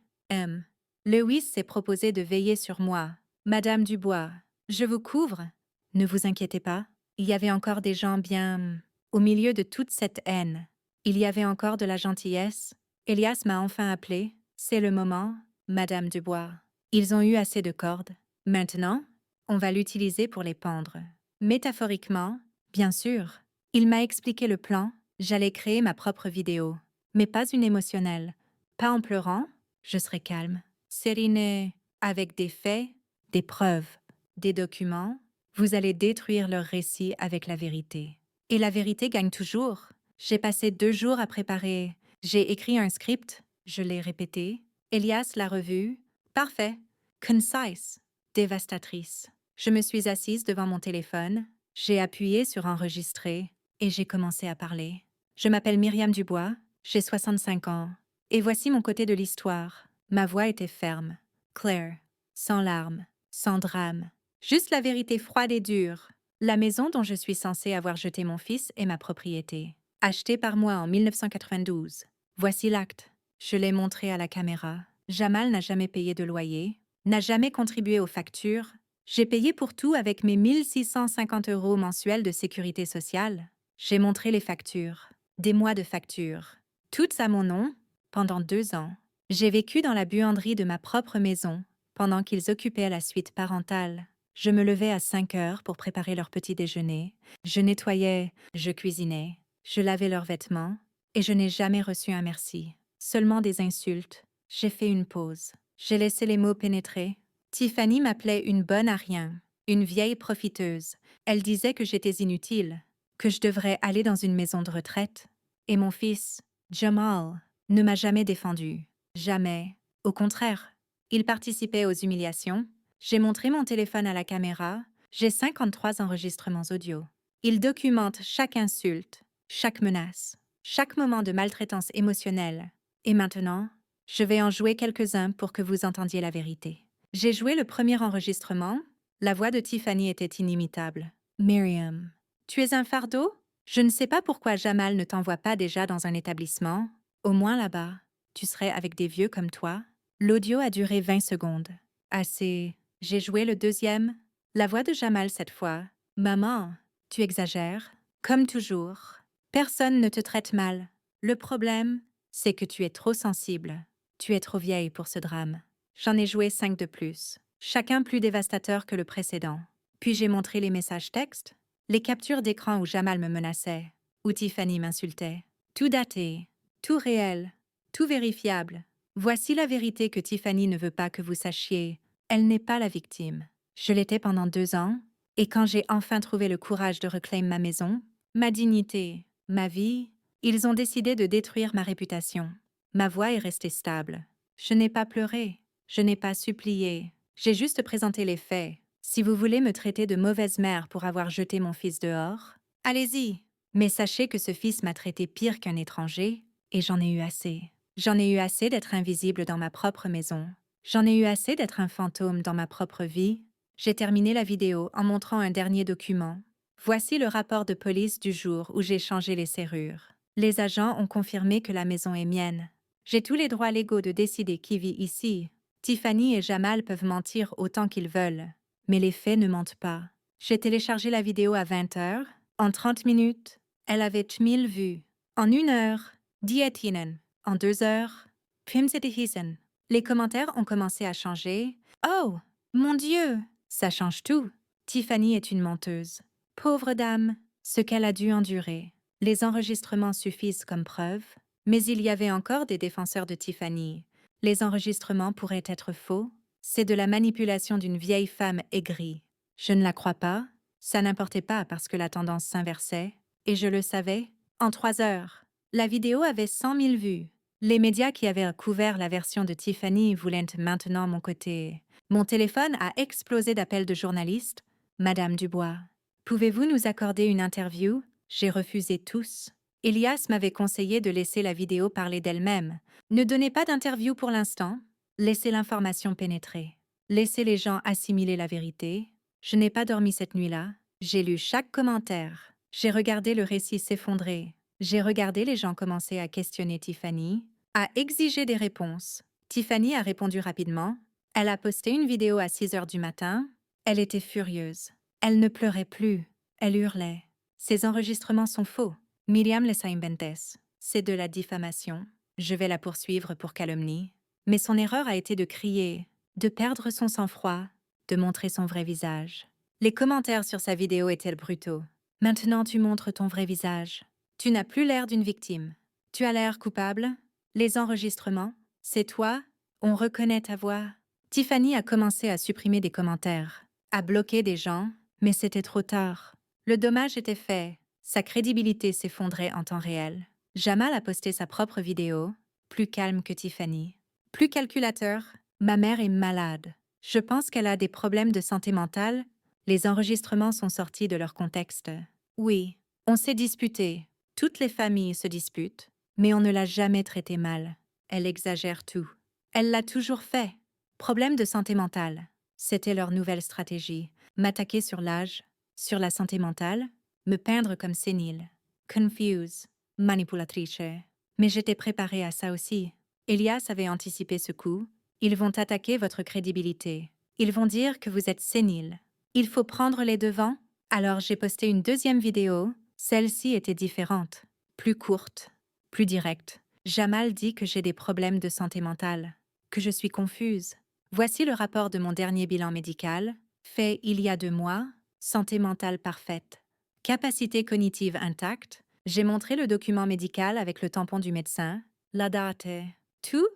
Lewis s'est proposé de veiller sur moi. Madame Dubois, je vous couvre. Ne vous inquiétez pas. Il y avait encore des gens bien... Au milieu de toute cette haine, il y avait encore de la gentillesse. Elias m'a enfin appelé. C'est le moment, Madame Dubois. Ils ont eu assez de cordes. Maintenant, on va l'utiliser pour les pendre. Métaphoriquement, bien sûr. Il m'a expliqué le plan. J'allais créer ma propre vidéo. Mais pas une émotionnelle. Pas en pleurant. Je serai calme. Sérénée, avec des faits, des preuves, des documents. Vous allez détruire leur récit avec la vérité. Et la vérité gagne toujours. J'ai passé 2 jours à préparer. J'ai écrit un script. Je l'ai répété. Elias l'a revu. Parfait. Concise. Dévastatrice. Je me suis assise devant mon téléphone. J'ai appuyé sur enregistrer et j'ai commencé à parler. Je m'appelle Myriam Dubois. J'ai 65 ans. Et voici mon côté de l'histoire. Ma voix était ferme, claire, sans larmes, sans drame. Juste la vérité froide et dure. La maison dont je suis censée avoir jeté mon fils est ma propriété. Achetée par moi en 1992. Voici l'acte. Je l'ai montré à la caméra. Jamal n'a jamais payé de loyer, n'a jamais contribué aux factures. J'ai payé pour tout avec mes 1650 € mensuels de sécurité sociale. J'ai montré les factures, des mois de factures. Toutes à mon nom, pendant 2 ans. J'ai vécu dans la buanderie de ma propre maison, pendant qu'ils occupaient la suite parentale. Je me levais à 5 heures pour préparer leur petit déjeuner. Je nettoyais, je cuisinais, je lavais leurs vêtements, et je n'ai jamais reçu un merci. Seulement des insultes. J'ai fait une pause. J'ai laissé les mots pénétrer. Tiffany m'appelait une bonne à rien, une vieille profiteuse. Elle disait que j'étais inutile, que je devrais aller dans une maison de retraite. Et mon fils, Jamal, ne m'a jamais défendu. Jamais. Au contraire. Il participait aux humiliations. J'ai montré mon téléphone à la caméra. J'ai 53 enregistrements audio. Il documente chaque insulte, chaque menace, chaque moment de maltraitance émotionnelle. Et maintenant, je vais en jouer quelques-uns pour que vous entendiez la vérité. J'ai joué le premier enregistrement. La voix de Tiffany était inimitable. Myriam, tu es un fardeau? Je ne sais pas pourquoi Jamal ne t'envoie pas déjà dans un établissement. Au moins là-bas, tu serais avec des vieux comme toi. L'audio a duré 20 secondes. Assez. J'ai joué le deuxième. La voix de Jamal cette fois. Maman, tu exagères. Comme toujours. Personne ne te traite mal. Le problème, c'est que tu es trop sensible. Tu es trop vieille pour ce drame. J'en ai joué 5 de plus, chacun plus dévastateur que le précédent. Puis j'ai montré les messages textes, les captures d'écran où Jamal me menaçait, où Tiffany m'insultait. Tout daté, tout réel, tout vérifiable. Voici la vérité que Tiffany ne veut pas que vous sachiez. Elle n'est pas la victime. Je l'étais pendant 2 ans, et quand j'ai enfin trouvé le courage de reclaimer ma maison, ma dignité, ma vie, ils ont décidé de détruire ma réputation. Ma voix est restée stable. Je n'ai pas pleuré, je n'ai pas supplié, j'ai juste présenté les faits. Si vous voulez me traiter de mauvaise mère pour avoir jeté mon fils dehors, allez-y. Mais sachez que ce fils m'a traité pire qu'un étranger, et j'en ai eu assez. J'en ai eu assez d'être invisible dans ma propre maison. J'en ai eu assez d'être un fantôme dans ma propre vie. J'ai terminé la vidéo en montrant un dernier document. Voici le rapport de police du jour où j'ai changé les serrures. Les agents ont confirmé que la maison est mienne. J'ai tous les droits légaux de décider qui vit ici. Tiffany et Jamal peuvent mentir autant qu'ils veulent, mais les faits ne mentent pas. J'ai téléchargé la vidéo à 20 heures. En 30 minutes, elle avait 1000 vues. En 1 heure, 10 En 2 heures, 50. Les commentaires ont commencé à changer. Oh, mon Dieu, ça change tout. Tiffany est une menteuse. Pauvre dame, ce qu'elle a dû endurer. Les enregistrements suffisent comme preuve, mais il y avait encore des défenseurs de Tiffany. Les enregistrements pourraient être faux. C'est de la manipulation d'une vieille femme aigrie. Je ne la crois pas. Ça n'importait pas parce que la tendance s'inversait. Et je le savais. En 3 heures, la vidéo avait 100 000 vues. Les médias qui avaient couvert la version de Tiffany voulaient maintenant mon côté. Mon téléphone a explosé d'appels de journalistes. Madame Dubois, pouvez-vous nous accorder une interview? J'ai refusé tous. Elias m'avait conseillé de laisser la vidéo parler d'elle-même. Ne donnez pas d'interview pour l'instant. Laissez l'information pénétrer. Laissez les gens assimiler la vérité. Je n'ai pas dormi cette nuit-là. J'ai lu chaque commentaire. J'ai regardé le récit s'effondrer. J'ai regardé les gens commencer à questionner Tiffany, à exiger des réponses. Tiffany a répondu rapidement. Elle a posté une vidéo à 6 heures du matin. Elle était furieuse. Elle ne pleurait plus. Elle hurlait. Ces enregistrements sont faux. Miriam les a inventes. C'est de la diffamation. Je vais la poursuivre pour calomnie. Mais son erreur a été de crier, de perdre son sang-froid, de montrer son vrai visage. Les commentaires sur sa vidéo étaient brutaux. Maintenant tu montres ton vrai visage. Tu n'as plus l'air d'une victime. Tu as l'air coupable. Les enregistrements, c'est toi. On reconnaît ta voix. Tiffany a commencé à supprimer des commentaires, à bloquer des gens, mais c'était trop tard. Le dommage était fait. Sa crédibilité s'effondrait en temps réel. Jamal a posté sa propre vidéo, plus calme que Tiffany. Plus calculateur, ma mère est malade. Je pense qu'elle a des problèmes de santé mentale. Les enregistrements sont sortis de leur contexte. Oui, on s'est disputé. Toutes les familles se disputent, mais on ne l'a jamais traitée mal. Elle exagère tout. Elle l'a toujours fait. Problème de santé mentale. C'était leur nouvelle stratégie. M'attaquer sur l'âge, sur la santé mentale, me peindre comme sénile. Confuse, manipulatrice. Mais j'étais préparée à ça aussi. Elias avait anticipé ce coup. Ils vont attaquer votre crédibilité. Ils vont dire que vous êtes sénile. Il faut prendre les devants. Alors j'ai posté une deuxième vidéo. Celle-ci était différente, plus courte, plus directe. Jamal dit que j'ai des problèmes de santé mentale, que je suis confuse. Voici le rapport de mon dernier bilan médical, fait il y a 2 mois, santé mentale parfaite. Capacité cognitive intacte. J'ai montré le document médical avec le tampon du médecin, la date. Tout?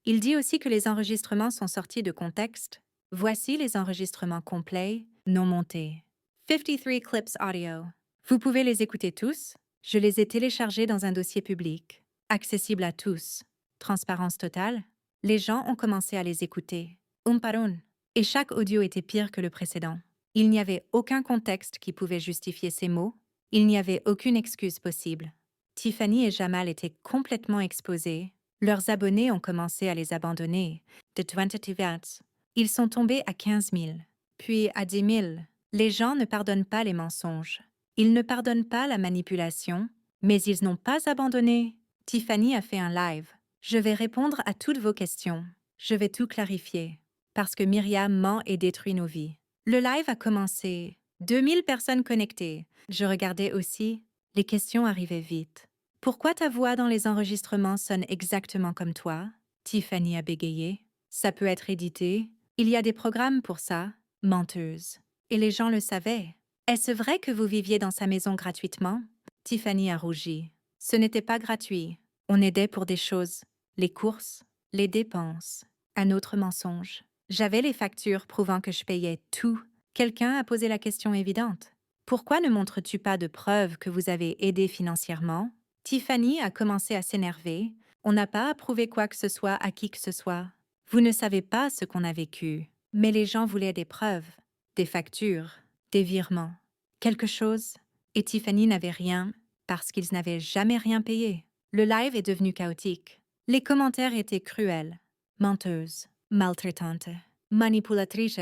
Il dit aussi que les enregistrements sont sortis de contexte. Voici les enregistrements complets, non montés. 53 clips audio. Vous pouvez les écouter tous. Je les ai téléchargés dans un dossier public, accessible à tous. Transparence totale. Les gens ont commencé à les écouter, un par un. Et chaque audio était pire que le précédent. Il n'y avait aucun contexte qui pouvait justifier ces mots. Il n'y avait aucune excuse possible. Tiffany et Jamal étaient complètement exposés. Leurs abonnés ont commencé à les abandonner. De 22 vats. Ils sont tombés à 15 000, puis à 10 000. Les gens ne pardonnent pas les mensonges. Ils ne pardonnent pas la manipulation, mais ils n'ont pas abandonné. Tiffany a fait un live. Je vais répondre à toutes vos questions. Je vais tout clarifier. Parce que Myriam ment et détruit nos vies. Le live a commencé. 2000 personnes connectées. Je regardais aussi. Les questions arrivaient vite. Pourquoi ta voix dans les enregistrements sonne exactement comme toi? Tiffany a bégayé. Ça peut être édité. Il y a des programmes pour ça. Menteuse. Et les gens le savaient. Est-ce vrai que vous viviez dans sa maison gratuitement? Tiffany a rougi. Ce n'était pas gratuit. On aidait pour des choses. Les courses, les dépenses. Un autre mensonge. J'avais les factures prouvant que je payais tout. Quelqu'un a posé la question évidente. Pourquoi ne montres-tu pas de preuves que vous avez aidé financièrement? Tiffany a commencé à s'énerver. On n'a pas approuvé quoi que ce soit à qui que ce soit. Vous ne savez pas ce qu'on a vécu. Mais les gens voulaient des preuves, des factures, des virements. Quelque chose. Et Tiffany n'avait rien parce qu'ils n'avaient jamais rien payé. Le live est devenu chaotique. Les commentaires étaient cruels, menteuses, maltraitantes, manipulatrices.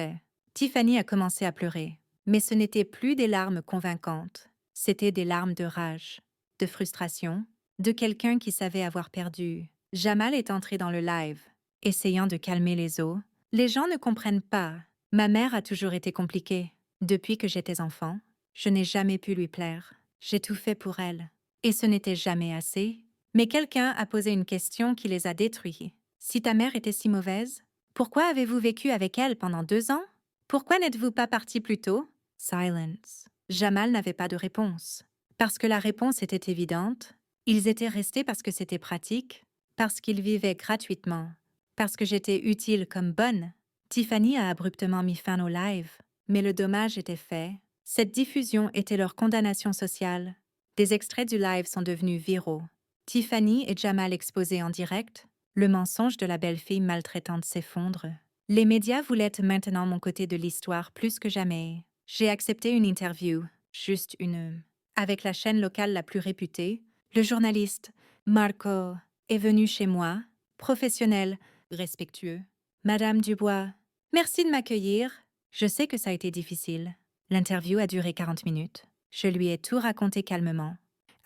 Tiffany a commencé à pleurer. Mais ce n'étaient plus des larmes convaincantes. C'était des larmes de rage, de frustration, de quelqu'un qui savait avoir perdu. Jamal est entré dans le live, essayant de calmer les eaux. Les gens ne comprennent pas. Ma mère a toujours été compliquée. Depuis que j'étais enfant, je n'ai jamais pu lui plaire. J'ai tout fait pour elle. Et ce n'était jamais assez. Mais quelqu'un a posé une question qui les a détruits. Si ta mère était si mauvaise, pourquoi avez-vous vécu avec elle pendant 2 ans? Pourquoi n'êtes-vous pas parti plus tôt? Silence. Jamal n'avait pas de réponse. Parce que la réponse était évidente. Ils étaient restés parce que c'était pratique, parce qu'ils vivaient gratuitement, parce que j'étais utile comme bonne. Tiffany a abruptement mis fin au live, mais le dommage était fait. Cette diffusion était leur condamnation sociale. Des extraits du live sont devenus viraux. Tiffany et Jamal exposés en direct. Le mensonge de la belle-fille maltraitante s'effondre. Les médias voulaient être maintenant mon côté de l'histoire plus que jamais. J'ai accepté une interview, juste une, avec la chaîne locale la plus réputée. Le journaliste, Marco, est venu chez moi, professionnel, respectueux. Madame Dubois, merci de m'accueillir. Je sais que ça a été difficile. L'interview a duré 40 minutes. Je lui ai tout raconté calmement,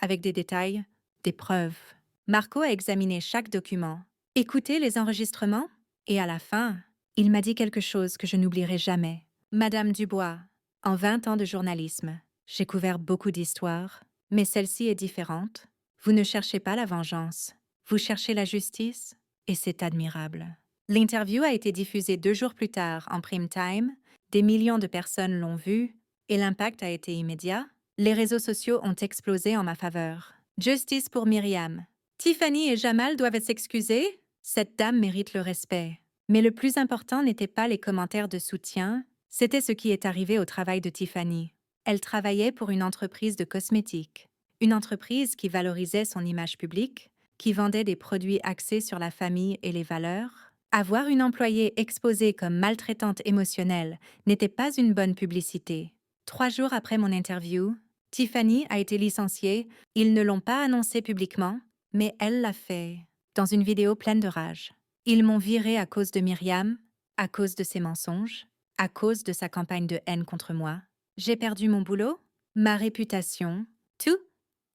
avec des détails, des preuves. Marco a examiné chaque document, écouté les enregistrements, et à la fin, il m'a dit quelque chose que je n'oublierai jamais. Madame Dubois, en 20 ans de journalisme, J'ai couvert beaucoup d'histoires, mais celle-ci est différente. Vous ne cherchez pas la vengeance, vous cherchez la justice, et c'est admirable. L'interview a été diffusée 2 jours plus tard en prime time, des millions de personnes l'ont vue, et l'impact a été immédiat. Les réseaux sociaux ont explosé en ma faveur. Justice pour Myriam. Tiffany et Jamal doivent s'excuser? Cette dame mérite le respect. Mais le plus important n'était pas les commentaires de soutien, c'était ce qui est arrivé au travail de Tiffany. Elle travaillait pour une entreprise de cosmétiques, une entreprise qui valorisait son image publique, qui vendait des produits axés sur la famille et les valeurs. Avoir une employée exposée comme maltraitante émotionnelle n'était pas une bonne publicité. 3 jours après mon interview, Tiffany a été licenciée. Ils ne l'ont pas annoncé publiquement, mais elle l'a fait, dans une vidéo pleine de rage. Ils m'ont virée à cause de Myriam, à cause de ses mensonges, à cause de sa campagne de haine contre moi. J'ai perdu mon boulot, ma réputation, tout.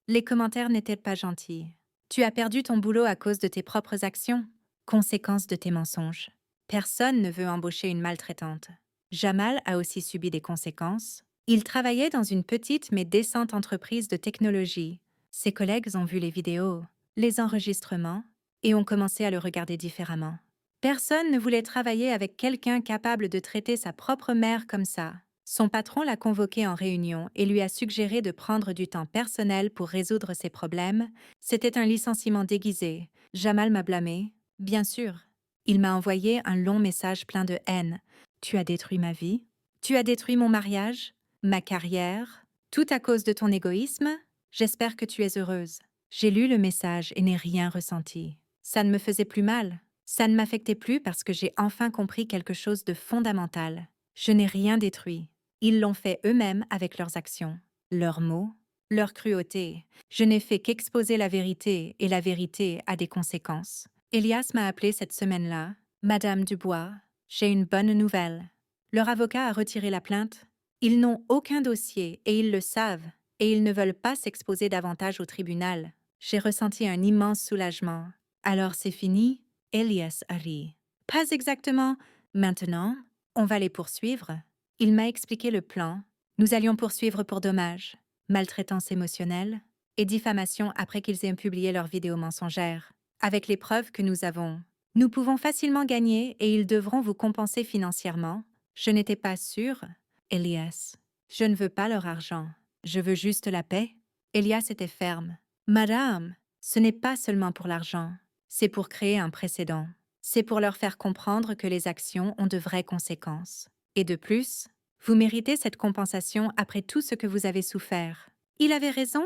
Les commentaires n'étaient pas gentils. Tu as perdu ton boulot à cause de tes propres actions, conséquence de tes mensonges. Personne ne veut embaucher une maltraitante. Jamal a aussi subi des conséquences. Il travaillait dans une petite mais décente entreprise de technologie. Ses collègues ont vu les vidéos, les enregistrements, et ont commencé à le regarder différemment. Personne ne voulait travailler avec quelqu'un capable de traiter sa propre mère comme ça. Son patron l'a convoqué en réunion et lui a suggéré de prendre du temps personnel pour résoudre ses problèmes. C'était un licenciement déguisé. Jamal m'a blâmé. Bien sûr. Il m'a envoyé un long message plein de haine. Tu as détruit ma vie. Tu as détruit mon mariage, ma carrière. Tout à cause de ton égoïsme. J'espère que tu es heureuse. J'ai lu le message et n'ai rien ressenti. Ça ne me faisait plus mal. Ça ne m'affectait plus parce que j'ai enfin compris quelque chose de fondamental. Je n'ai rien détruit. Ils l'ont fait eux-mêmes avec leurs actions, leurs mots, leur cruauté. Je n'ai fait qu'exposer la vérité et la vérité a des conséquences. Elias m'a appelé cette semaine-là. Madame Dubois, j'ai une bonne nouvelle. Leur avocat a retiré la plainte. Ils n'ont aucun dossier et ils le savent, et ils ne veulent pas s'exposer davantage au tribunal. J'ai ressenti un immense soulagement. Alors c'est fini? Elias a ri. Pas exactement. Maintenant, on va les poursuivre. Il m'a expliqué le plan. Nous allions poursuivre pour dommages, maltraitance émotionnelle et diffamation après qu'ils aient publié leurs vidéos mensongères. Avec les preuves que nous avons, nous pouvons facilement gagner et ils devront vous compenser financièrement. Je n'étais pas sûre. Elias, je ne veux pas leur argent. Je veux juste la paix. Elias était ferme. Madame, ce n'est pas seulement pour l'argent. C'est pour créer un précédent. C'est pour leur faire comprendre que les actions ont de vraies conséquences. Et de plus, vous méritez cette compensation après tout ce que vous avez souffert. Il avait raison.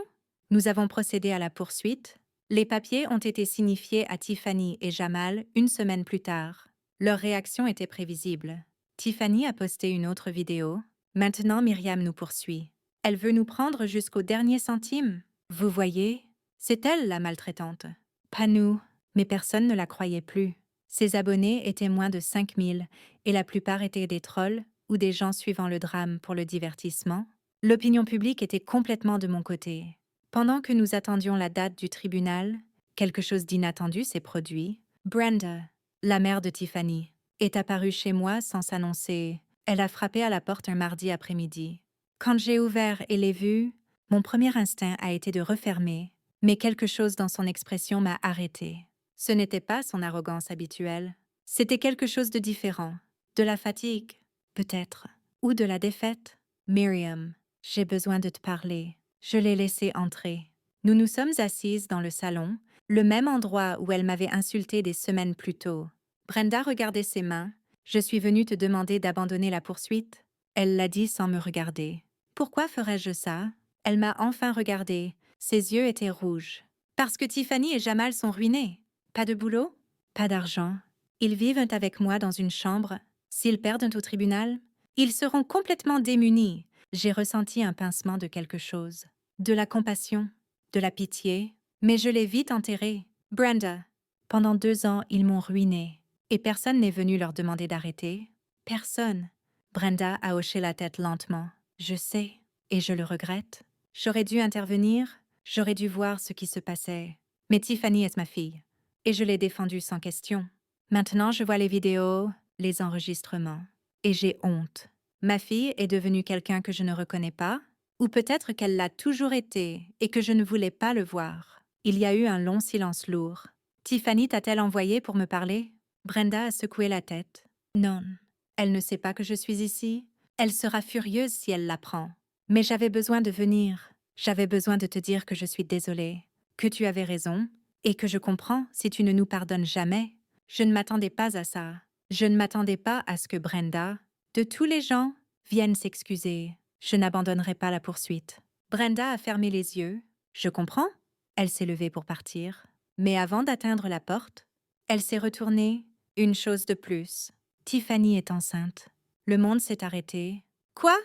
Nous avons procédé à la poursuite. Les papiers ont été signifiés à Tiffany et Jamal 1 semaine plus tard. Leur réaction était prévisible. Tiffany a posté une autre vidéo. Maintenant, Myriam nous poursuit. Elle veut nous prendre jusqu'au dernier centime. Vous voyez, c'est elle la maltraitante. Pas nous, mais personne ne la croyait plus. Ses abonnés étaient moins de 5000 et la plupart étaient des trolls ou des gens suivant le drame pour le divertissement. L'opinion publique était complètement de mon côté. Pendant que nous attendions la date du tribunal, quelque chose d'inattendu s'est produit. Brenda, la mère de Tiffany, est apparue chez moi sans s'annoncer. Elle a frappé à la porte un mardi après-midi. Quand j'ai ouvert et l'ai vue, mon premier instinct a été de refermer, mais quelque chose dans son expression m'a arrêté. Ce n'était pas son arrogance habituelle. C'était quelque chose de différent. De la fatigue, peut-être, ou de la défaite. Myriam, j'ai besoin de te parler. Je l'ai laissée entrer. Nous nous sommes assises dans le salon, le même endroit où elle m'avait insultée des semaines plus tôt. Brenda regardait ses mains. Je suis venue te demander d'abandonner la poursuite. Elle l'a dit sans me regarder. Pourquoi ferais-je ça? Elle m'a enfin regardée. Ses yeux étaient rouges. Parce que Tiffany et Jamal sont ruinés. Pas de boulot? Pas d'argent. Ils vivent avec moi dans une chambre. S'ils perdent au tribunal, ils seront complètement démunis. J'ai ressenti un pincement de quelque chose. De la compassion, de la pitié, mais je l'ai vite enterré. Brenda, pendant 2 ans, ils m'ont ruiné. Et personne n'est venu leur demander d'arrêter. Personne. Brenda a hoché la tête lentement. Je sais, et je le regrette. J'aurais dû intervenir, j'aurais dû voir ce qui se passait. Mais Tiffany est ma fille, et je l'ai défendue sans question. Maintenant, je vois les vidéos, les enregistrements, et j'ai honte. Ma fille est devenue quelqu'un que je ne reconnais pas. Ou peut-être qu'elle l'a toujours été et que je ne voulais pas le voir. Il y a eu un long silence lourd. Tiffany t'a-t-elle envoyé pour me parler? Brenda a secoué la tête. Non. Elle ne sait pas que je suis ici. Elle sera furieuse si elle l'apprend. Mais j'avais besoin de venir. J'avais besoin de te dire que je suis désolée, que tu avais raison, et que je comprends si tu ne nous pardonnes jamais. Je ne m'attendais pas à ça. Je ne m'attendais pas à ce que Brenda, de tous les gens, vienne s'excuser. Je n'abandonnerai pas la poursuite. Brenda a fermé les yeux. Je comprends. Elle s'est levée pour partir. Mais avant d'atteindre la porte, elle s'est retournée. Une chose de plus. Tiffany est enceinte. Le monde s'est arrêté. Quoi?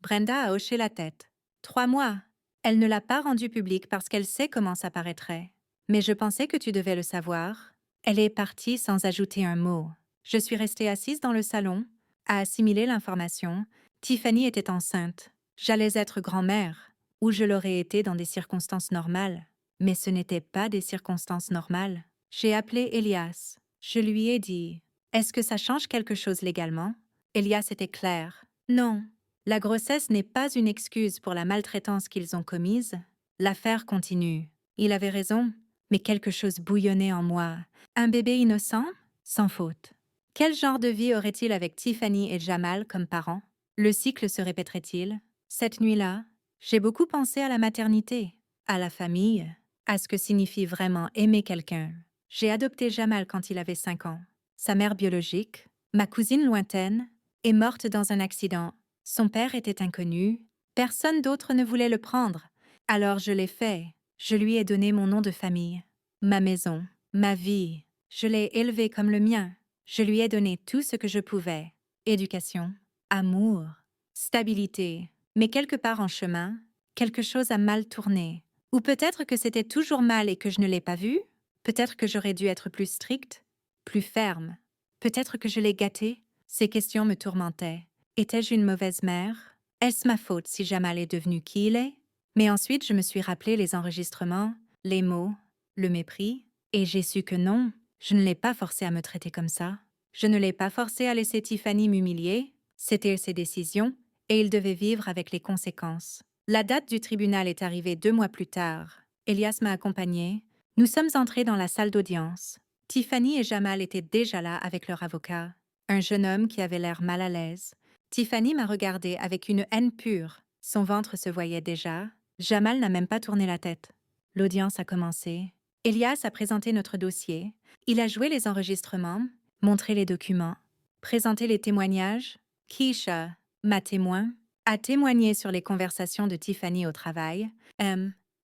Brenda a hoché la tête. 3 mois. Elle ne l'a pas rendu public parce qu'elle sait comment ça paraîtrait. Mais je pensais que tu devais le savoir. Elle est partie sans ajouter un mot. Je suis restée assise dans le salon, à assimiler l'information. Tiffany était enceinte. J'allais être grand-mère, ou je l'aurais été dans des circonstances normales. Mais ce n'étaient pas des circonstances normales. J'ai appelé Elias. Je lui ai dit: Est-ce que ça change quelque chose légalement? Elias était clair. Non. La grossesse n'est pas une excuse pour la maltraitance qu'ils ont commise. L'affaire continue. Il avait raison, mais quelque chose bouillonnait en moi. Un bébé innocent? Sans faute. Quel genre de vie aurait-il avec Tiffany et Jamal comme parents? Le cycle se répéterait-il? Cette nuit-là, j'ai beaucoup pensé à la maternité, à la famille, à ce que signifie vraiment aimer quelqu'un. J'ai adopté Jamal quand il avait 5 ans. Sa mère biologique, ma cousine lointaine, est morte dans un accident. Son père était inconnu. Personne d'autre ne voulait le prendre. Alors je l'ai fait. Je lui ai donné mon nom de famille. Ma maison, ma vie. Je l'ai élevé comme le mien. Je lui ai donné tout ce que je pouvais. Éducation, amour, stabilité. Mais quelque part en chemin, quelque chose a mal tourné. Ou peut-être que c'était toujours mal et que je ne l'ai pas vu. Peut-être que j'aurais dû être plus stricte, plus ferme. Peut-être que je l'ai gâté. Ces questions me tourmentaient. Étais-je une mauvaise mère? Est-ce ma faute si Jamal est devenu qui il est? Mais ensuite, je me suis rappelé les enregistrements, les mots, le mépris, et j'ai su que non, je ne l'ai pas forcé à me traiter comme ça. Je ne l'ai pas forcé à laisser Tiffany m'humilier. C'était ses décisions, et il devait vivre avec les conséquences. La date du tribunal est arrivée 2 mois plus tard. Elias m'a accompagnée. Nous sommes entrés dans la salle d'audience. Tiffany et Jamal étaient déjà là avec leur avocat, un jeune homme qui avait l'air mal à l'aise. Tiffany m'a regardée avec une haine pure. Son ventre se voyait déjà. Jamal n'a même pas tourné la tête. L'audience a commencé. Elias a présenté notre dossier. Il a joué les enregistrements, montré les documents, présenté les témoignages. Keisha, ma témoin, a témoigné sur les conversations de Tiffany au travail.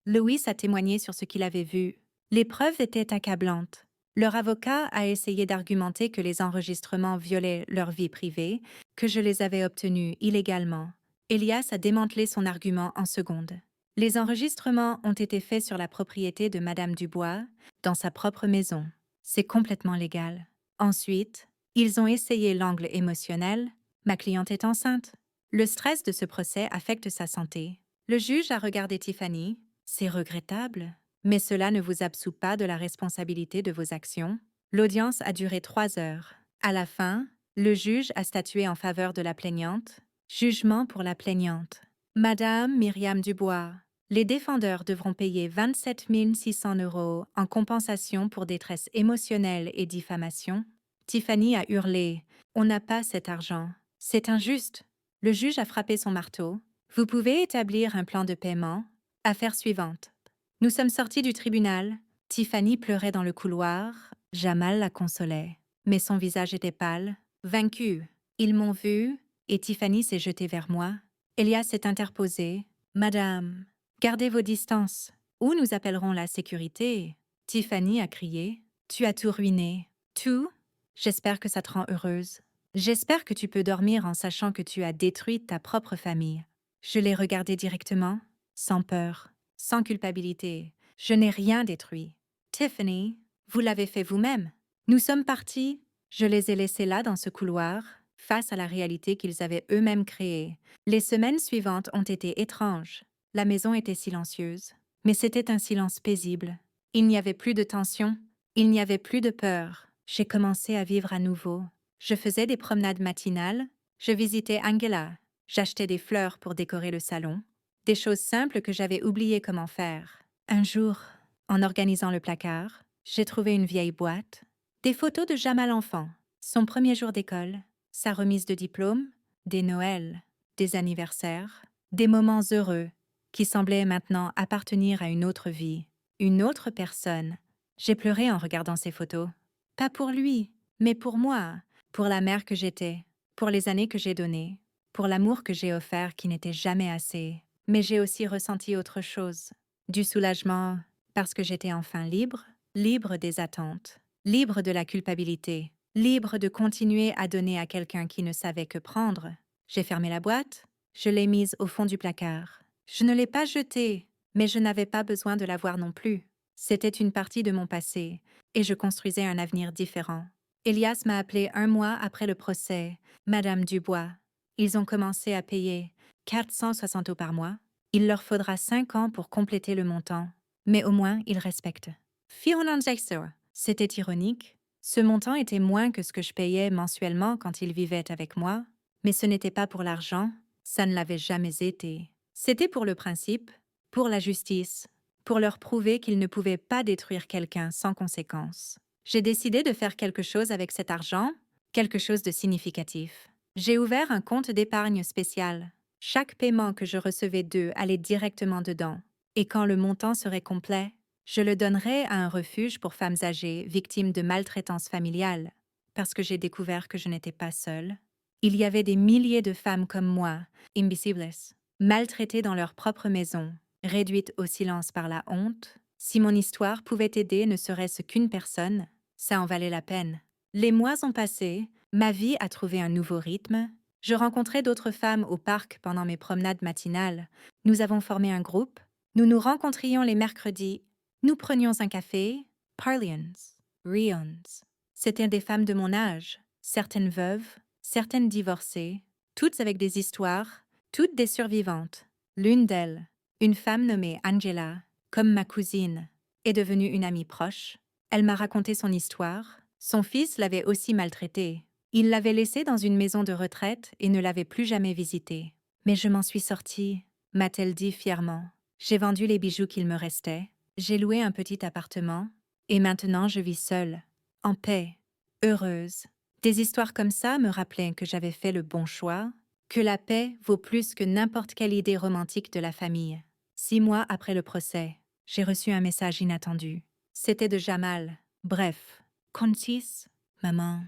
Louis a témoigné sur ce qu'il avait vu. Les preuves étaient accablantes. Leur avocat a essayé d'argumenter que les enregistrements violaient leur vie privée, que je les avais obtenus illégalement. Elias a démantelé son argument en secondes. Les enregistrements ont été faits sur la propriété de Madame Dubois, dans sa propre maison. C'est complètement légal. Ensuite, ils ont essayé l'angle émotionnel. Ma cliente est enceinte. Le stress de ce procès affecte sa santé. Le juge a regardé Tiffany. C'est regrettable, mais cela ne vous absout pas de la responsabilité de vos actions. L'audience a duré 3 heures. À la fin, le juge a statué en faveur de la plaignante. Jugement pour la plaignante. Madame Myriam Dubois, les défendeurs devront payer 27 600 € en compensation pour détresse émotionnelle et diffamation. Tiffany a hurlé. On n'a pas cet argent. C'est injuste. Le juge a frappé son marteau. Vous pouvez établir un plan de paiement. Affaire suivante. Nous sommes sortis du tribunal. Tiffany pleurait dans le couloir. Jamal la consolait. Mais son visage était pâle, vaincu. Ils m'ont vu, et Tiffany s'est jetée vers moi. Elias s'est interposé. Madame, gardez vos distances, ou nous appellerons la sécurité. Tiffany a crié. Tu as tout ruiné. Tout? J'espère que ça te rend heureuse. J'espère que tu peux dormir en sachant que tu as détruit ta propre famille. Je l'ai regardé directement, sans peur, sans culpabilité. Je n'ai rien détruit. Tiffany, vous l'avez fait vous-même. Nous sommes partis. Je les ai laissés là dans ce couloir, face à la réalité qu'ils avaient eux-mêmes créée. Les semaines suivantes ont été étranges. La maison était silencieuse, mais c'était un silence paisible. Il n'y avait plus de tension, il n'y avait plus de peur. J'ai commencé à vivre à nouveau. Je faisais des promenades matinales, je visitais Angela, j'achetais des fleurs pour décorer le salon. Des choses simples que j'avais oublié comment faire. Un jour, en organisant le placard, j'ai trouvé une vieille boîte, des photos de Jamal enfant, son premier jour d'école, sa remise de diplôme, des Noëls, des anniversaires, des moments heureux qui semblaient maintenant appartenir à une autre vie, une autre personne. J'ai pleuré en regardant ces photos. Pas pour lui, mais pour moi, pour la mère que j'étais, pour les années que j'ai données, pour l'amour que j'ai offert qui n'était jamais assez. Mais j'ai aussi ressenti autre chose. Du soulagement parce que j'étais enfin libre, libre des attentes, libre de la culpabilité, libre de continuer à donner à quelqu'un qui ne savait que prendre. J'ai fermé la boîte, je l'ai mise au fond du placard. Je ne l'ai pas jetée, mais je n'avais pas besoin de la voir non plus. C'était une partie de mon passé, et je construisais un avenir différent. Elias m'a appelé 1 mois après le procès, Madame Dubois. Ils ont commencé à payer 460 € par mois. Il leur faudra 5 ans pour compléter le montant, mais au moins ils respectent. 460. C'était ironique. Ce montant était moins que ce que je payais mensuellement quand ils vivaient avec moi, mais ce n'était pas pour l'argent, ça ne l'avait jamais été. C'était pour le principe, pour la justice, pour leur prouver qu'ils ne pouvaient pas détruire quelqu'un sans conséquence. J'ai décidé de faire quelque chose avec cet argent, quelque chose de significatif. J'ai ouvert un compte d'épargne spécial. Chaque paiement que je recevais d'eux allait directement dedans, et quand le montant serait complet, je le donnerais à un refuge pour femmes âgées victimes de maltraitance familiale, parce que j'ai découvert que je n'étais pas seule. Il y avait des milliers de femmes comme moi, invisibles, maltraitées dans leur propre maison, réduites au silence par la honte. Si mon histoire pouvait aider ne serait-ce qu'une personne, ça en valait la peine. Les mois ont passé, ma vie a trouvé un nouveau rythme. Je rencontrais d'autres femmes au parc pendant mes promenades matinales. Nous avons formé un groupe. Nous nous rencontrions les mercredis. Nous prenions un café. Parlions, Rions. C'étaient des femmes de mon âge, certaines veuves, certaines divorcées, toutes avec des histoires, toutes des survivantes. L'une d'elles, une femme nommée Angela, comme ma cousine, est devenue une amie proche. Elle m'a raconté son histoire. Son fils l'avait aussi maltraitée. Il l'avait laissée dans une maison de retraite et ne l'avait plus jamais visitée. Mais je m'en suis sortie, m'a-t-elle dit fièrement. J'ai vendu les bijoux qu'il me restait. J'ai loué un petit appartement. Et maintenant je vis seule, en paix, heureuse. Des histoires comme ça me rappelaient que j'avais fait le bon choix, que la paix vaut plus que n'importe quelle idée romantique de la famille. 6 mois après le procès, j'ai reçu un message inattendu. C'était de Jamal. Bref, Contis, maman.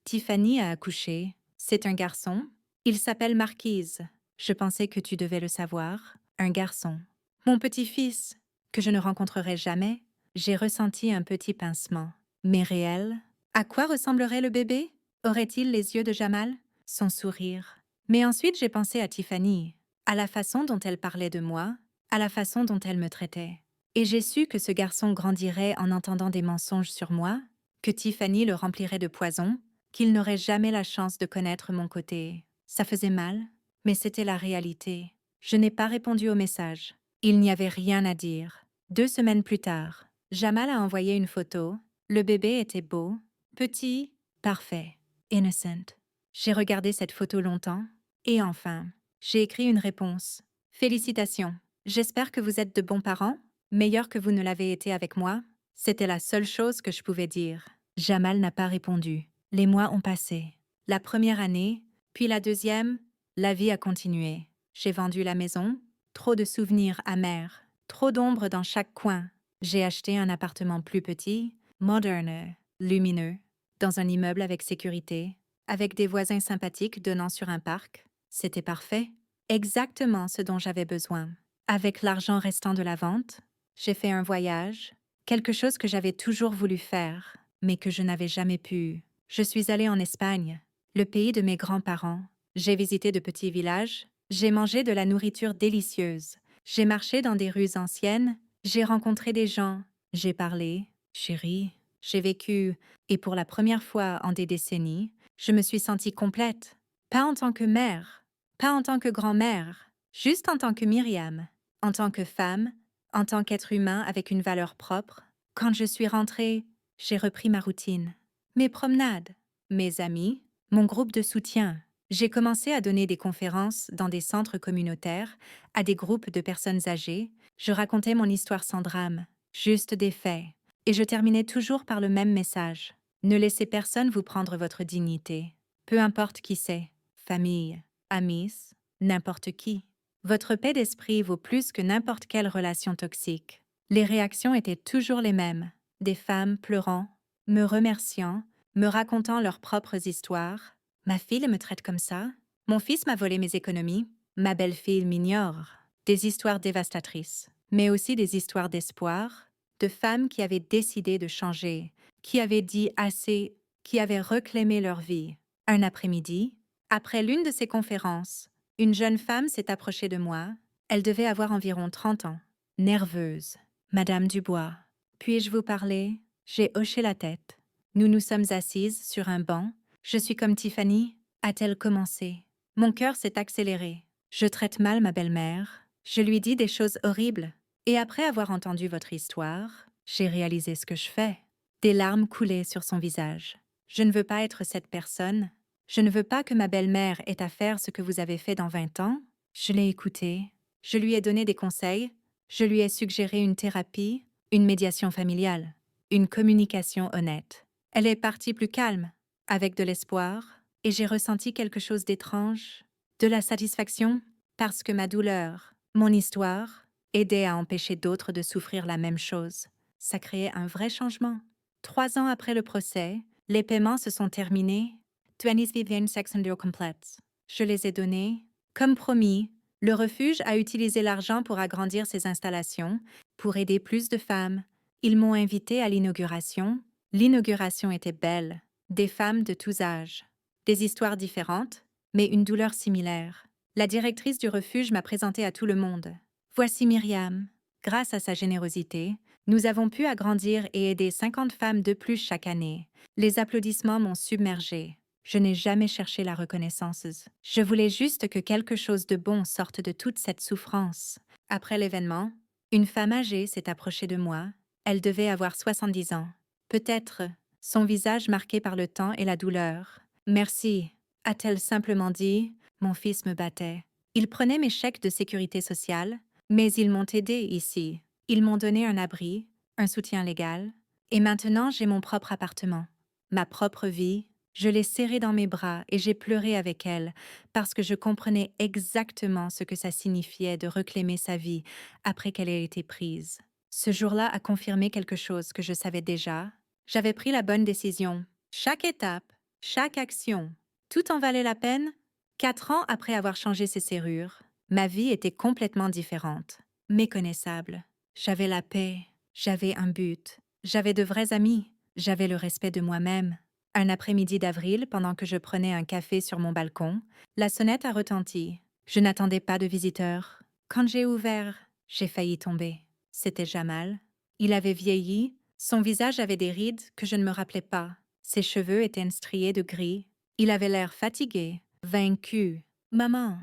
Tiffany a accouché. C'est un garçon. Il s'appelle Marquise. Je pensais que tu devais le savoir. Un garçon. Mon petit-fils, que je ne rencontrerai jamais. J'ai ressenti un petit pincement. Mais réel. À quoi ressemblerait le bébé? Aurait-il les yeux de Jamal? Son sourire. Mais ensuite j'ai pensé à Tiffany, à la façon dont elle parlait de moi, à la façon dont elle me traitait. Et j'ai su que ce garçon grandirait en entendant des mensonges sur moi, que Tiffany le remplirait de poison, qu'il n'aurait jamais la chance de connaître mon côté. Ça faisait mal, mais c'était la réalité. Je n'ai pas répondu au message. Il n'y avait rien à dire. 2 semaines plus tard, Jamal a envoyé une photo. Le bébé était beau, petit, parfait, innocent. J'ai regardé cette photo longtemps, et enfin, j'ai écrit une réponse. Félicitations. J'espère que vous êtes de bons parents, meilleurs que vous ne l'avez été avec moi. C'était la seule chose que je pouvais dire. Jamal n'a pas répondu. Les mois ont passé. La première année, puis la deuxième, la vie a continué. J'ai vendu la maison, trop de souvenirs amers, trop d'ombre dans chaque coin. J'ai acheté un appartement plus petit, moderne, lumineux, dans un immeuble avec sécurité, avec des voisins sympathiques donnant sur un parc. C'était parfait. Exactement ce dont j'avais besoin. Avec l'argent restant de la vente, j'ai fait un voyage, quelque chose que j'avais toujours voulu faire, mais que je n'avais jamais pu. Je suis allée en Espagne, le pays de mes grands-parents. J'ai visité de petits villages, j'ai mangé de la nourriture délicieuse, j'ai marché dans des rues anciennes, j'ai rencontré des gens, j'ai parlé, j'ai ri, j'ai vécu, et pour la première fois en des décennies, je me suis sentie complète. Pas en tant que mère, pas en tant que grand-mère, juste en tant que Myriam, en tant que femme, en tant qu'être humain avec une valeur propre. Quand je suis rentrée, j'ai repris ma routine. Mes promenades, mes amis, mon groupe de soutien. J'ai commencé à donner des conférences dans des centres communautaires, à des groupes de personnes âgées. Je racontais mon histoire sans drame, juste des faits. Et je terminais toujours par le même message. Ne laissez personne vous prendre votre dignité. Peu importe qui c'est, famille, amis, n'importe qui. Votre paix d'esprit vaut plus que n'importe quelle relation toxique. Les réactions étaient toujours les mêmes. Des femmes pleurant, me remerciant, me racontant leurs propres histoires. Ma fille me traite comme ça. Mon fils m'a volé mes économies. Ma belle-fille m'ignore. Des histoires dévastatrices, mais aussi des histoires d'espoir, de femmes qui avaient décidé de changer, qui avaient dit assez, qui avaient reclamé leur vie. Un après-midi, après l'une de ces conférences, une jeune femme s'est approchée de moi. Elle devait avoir environ 30 ans. Nerveuse. Madame Dubois, puis-je vous parler? J'ai hoché la tête. Nous nous sommes assises sur un banc. Je suis comme Tiffany, a-t-elle commencé. Mon cœur s'est accéléré. Je traite mal ma belle-mère. Je lui dis des choses horribles. Et après avoir entendu votre histoire, j'ai réalisé ce que je fais. Des larmes coulaient sur son visage. Je ne veux pas être cette personne. Je ne veux pas que ma belle-mère ait à faire ce que vous avez fait dans 20 ans. Je l'ai écoutée. Je lui ai donné des conseils. Je lui ai suggéré une thérapie, une médiation familiale, une communication honnête. Elle est partie plus calme, avec de l'espoir, et j'ai ressenti quelque chose d'étrange, de la satisfaction, parce que ma douleur, mon histoire, aidait à empêcher d'autres de souffrir la même chose. Ça créait un vrai changement. 3 ans après le procès, les paiements se sont terminés. 20 Vivienne Sexunder complète. Je les ai donnés. Comme promis, le refuge a utilisé l'argent pour agrandir ses installations, pour aider plus de femmes. Ils m'ont invité à l'inauguration. L'inauguration était belle. Des femmes de tous âges. Des histoires différentes, mais une douleur similaire. La directrice du refuge m'a présenté à tout le monde. Voici Myriam. Grâce à sa générosité, nous avons pu agrandir et aider 50 femmes de plus chaque année. Les applaudissements m'ont submergée. Je n'ai jamais cherché la reconnaissance. Je voulais juste que quelque chose de bon sorte de toute cette souffrance. Après l'événement, une femme âgée s'est approchée de moi. Elle devait avoir 70 ans. Peut-être, son visage marqué par le temps et la douleur. Merci, a-t-elle simplement dit. Mon fils me battait. Ils prenaient mes chèques de sécurité sociale, mais ils m'ont aidé ici. Ils m'ont donné un abri, un soutien légal, et maintenant j'ai mon propre appartement, ma propre vie. Je l'ai serrée dans mes bras et j'ai pleuré avec elle parce que je comprenais exactement ce que ça signifiait de reclamer sa vie après qu'elle ait été prise. Ce jour-là a confirmé quelque chose que je savais déjà. J'avais pris la bonne décision. Chaque étape, chaque action, tout en valait la peine. 4 ans après avoir changé ses serrures, ma vie était complètement différente, méconnaissable. J'avais la paix, j'avais un but, j'avais de vrais amis, j'avais le respect de moi-même. Un après-midi d'avril, pendant que je prenais un café sur mon balcon, la sonnette a retenti. Je n'attendais pas de visiteurs. Quand j'ai ouvert, j'ai failli tomber. C'était Jamal. Il avait vieilli, son visage avait des rides que je ne me rappelais pas. Ses cheveux étaient striés de gris. Il avait l'air fatigué, vaincu. « Maman »,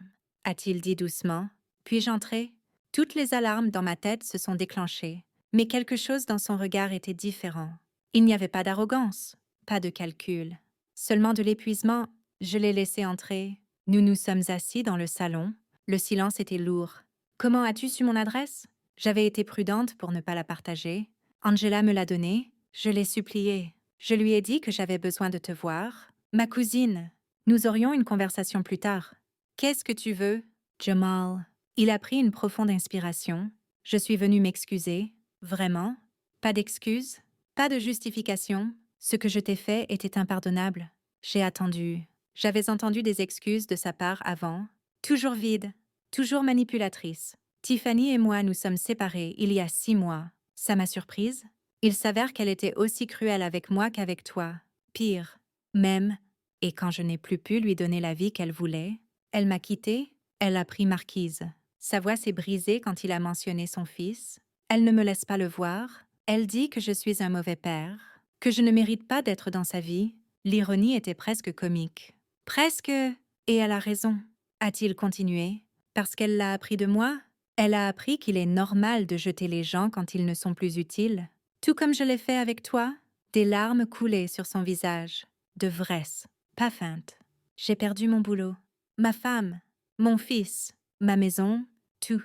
a-t-il dit doucement. Puis-je entrer? Toutes les alarmes dans ma tête se sont déclenchées, mais quelque chose dans son regard était différent. Il n'y avait pas d'arrogance, pas de calcul, seulement de l'épuisement. Je l'ai laissé entrer. Nous nous sommes assis dans le salon. Le silence était lourd. « Comment as-tu su mon adresse ?» J'avais été prudente pour ne pas la partager. Angela me l'a donnée. Je l'ai suppliée. Je lui ai dit que j'avais besoin de te voir. Ma cousine. Nous aurions une conversation plus tard. Qu'est-ce que tu veux? Jamal. Il a pris une profonde inspiration. Je suis venue m'excuser. Vraiment? Pas d'excuses? Pas de justification? Ce que je t'ai fait était impardonnable. J'ai attendu. J'avais entendu des excuses de sa part avant. Toujours vide. Toujours manipulatrice. Tiffany et moi nous sommes séparés il y a 6 mois. Ça m'a surprise. Il s'avère qu'elle était aussi cruelle avec moi qu'avec toi. Pire. Même. Et quand je n'ai plus pu lui donner la vie qu'elle voulait, elle m'a quittée, elle a pris Marquise. Sa voix s'est brisée quand il a mentionné son fils. Elle ne me laisse pas le voir. Elle dit que je suis un mauvais père, que je ne mérite pas d'être dans sa vie. L'ironie était presque comique. Presque. Et elle a raison, a-t-il continué. Parce qu'elle l'a appris de moi. Elle a appris qu'il est normal de jeter les gens quand ils ne sont plus utiles. Tout comme je l'ai fait avec toi. Des larmes coulaient sur son visage. De vresse, pas feinte. J'ai perdu mon boulot, ma femme, mon fils, ma maison, tout.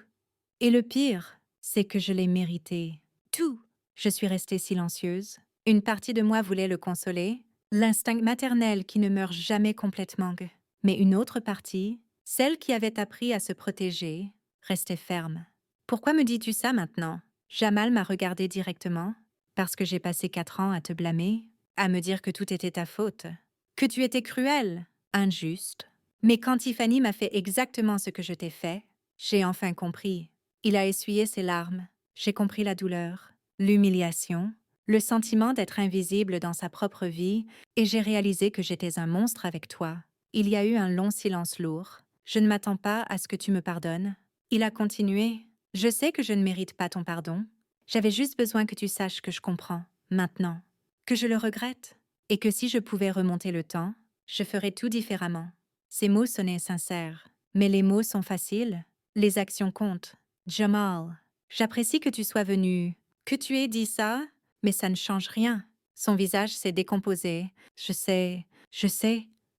Et le pire, c'est que je l'ai mérité. Tout. Je suis restée silencieuse. Une partie de moi voulait le consoler, l'instinct maternel qui ne meurt jamais complètement. Mais une autre partie, celle qui avait appris à se protéger, restait ferme. Pourquoi me dis-tu ça maintenant? Jamal m'a regardé directement. Parce que j'ai passé 4 ans à te blâmer, à me dire que tout était ta faute, que tu étais cruel, injuste. Mais quand Tiffany m'a fait exactement ce que je t'ai fait, j'ai enfin compris. Il a essuyé ses larmes. J'ai compris la douleur, l'humiliation, le sentiment d'être invisible dans sa propre vie, et j'ai réalisé que j'étais un monstre avec toi. Il y a eu un long silence lourd. Je ne m'attends pas à ce que tu me pardonnes. Il a continué. Je sais que je ne mérite pas ton pardon. J'avais juste besoin que tu saches que je comprends, maintenant, que je le regrette, et que si je pouvais remonter le temps, je ferais tout différemment. Ces mots sonnaient sincères, mais les mots sont faciles, les actions comptent. Jamal, j'apprécie que tu sois venu, que tu aies dit ça, mais ça ne change rien. Son visage s'est décomposé. Je sais,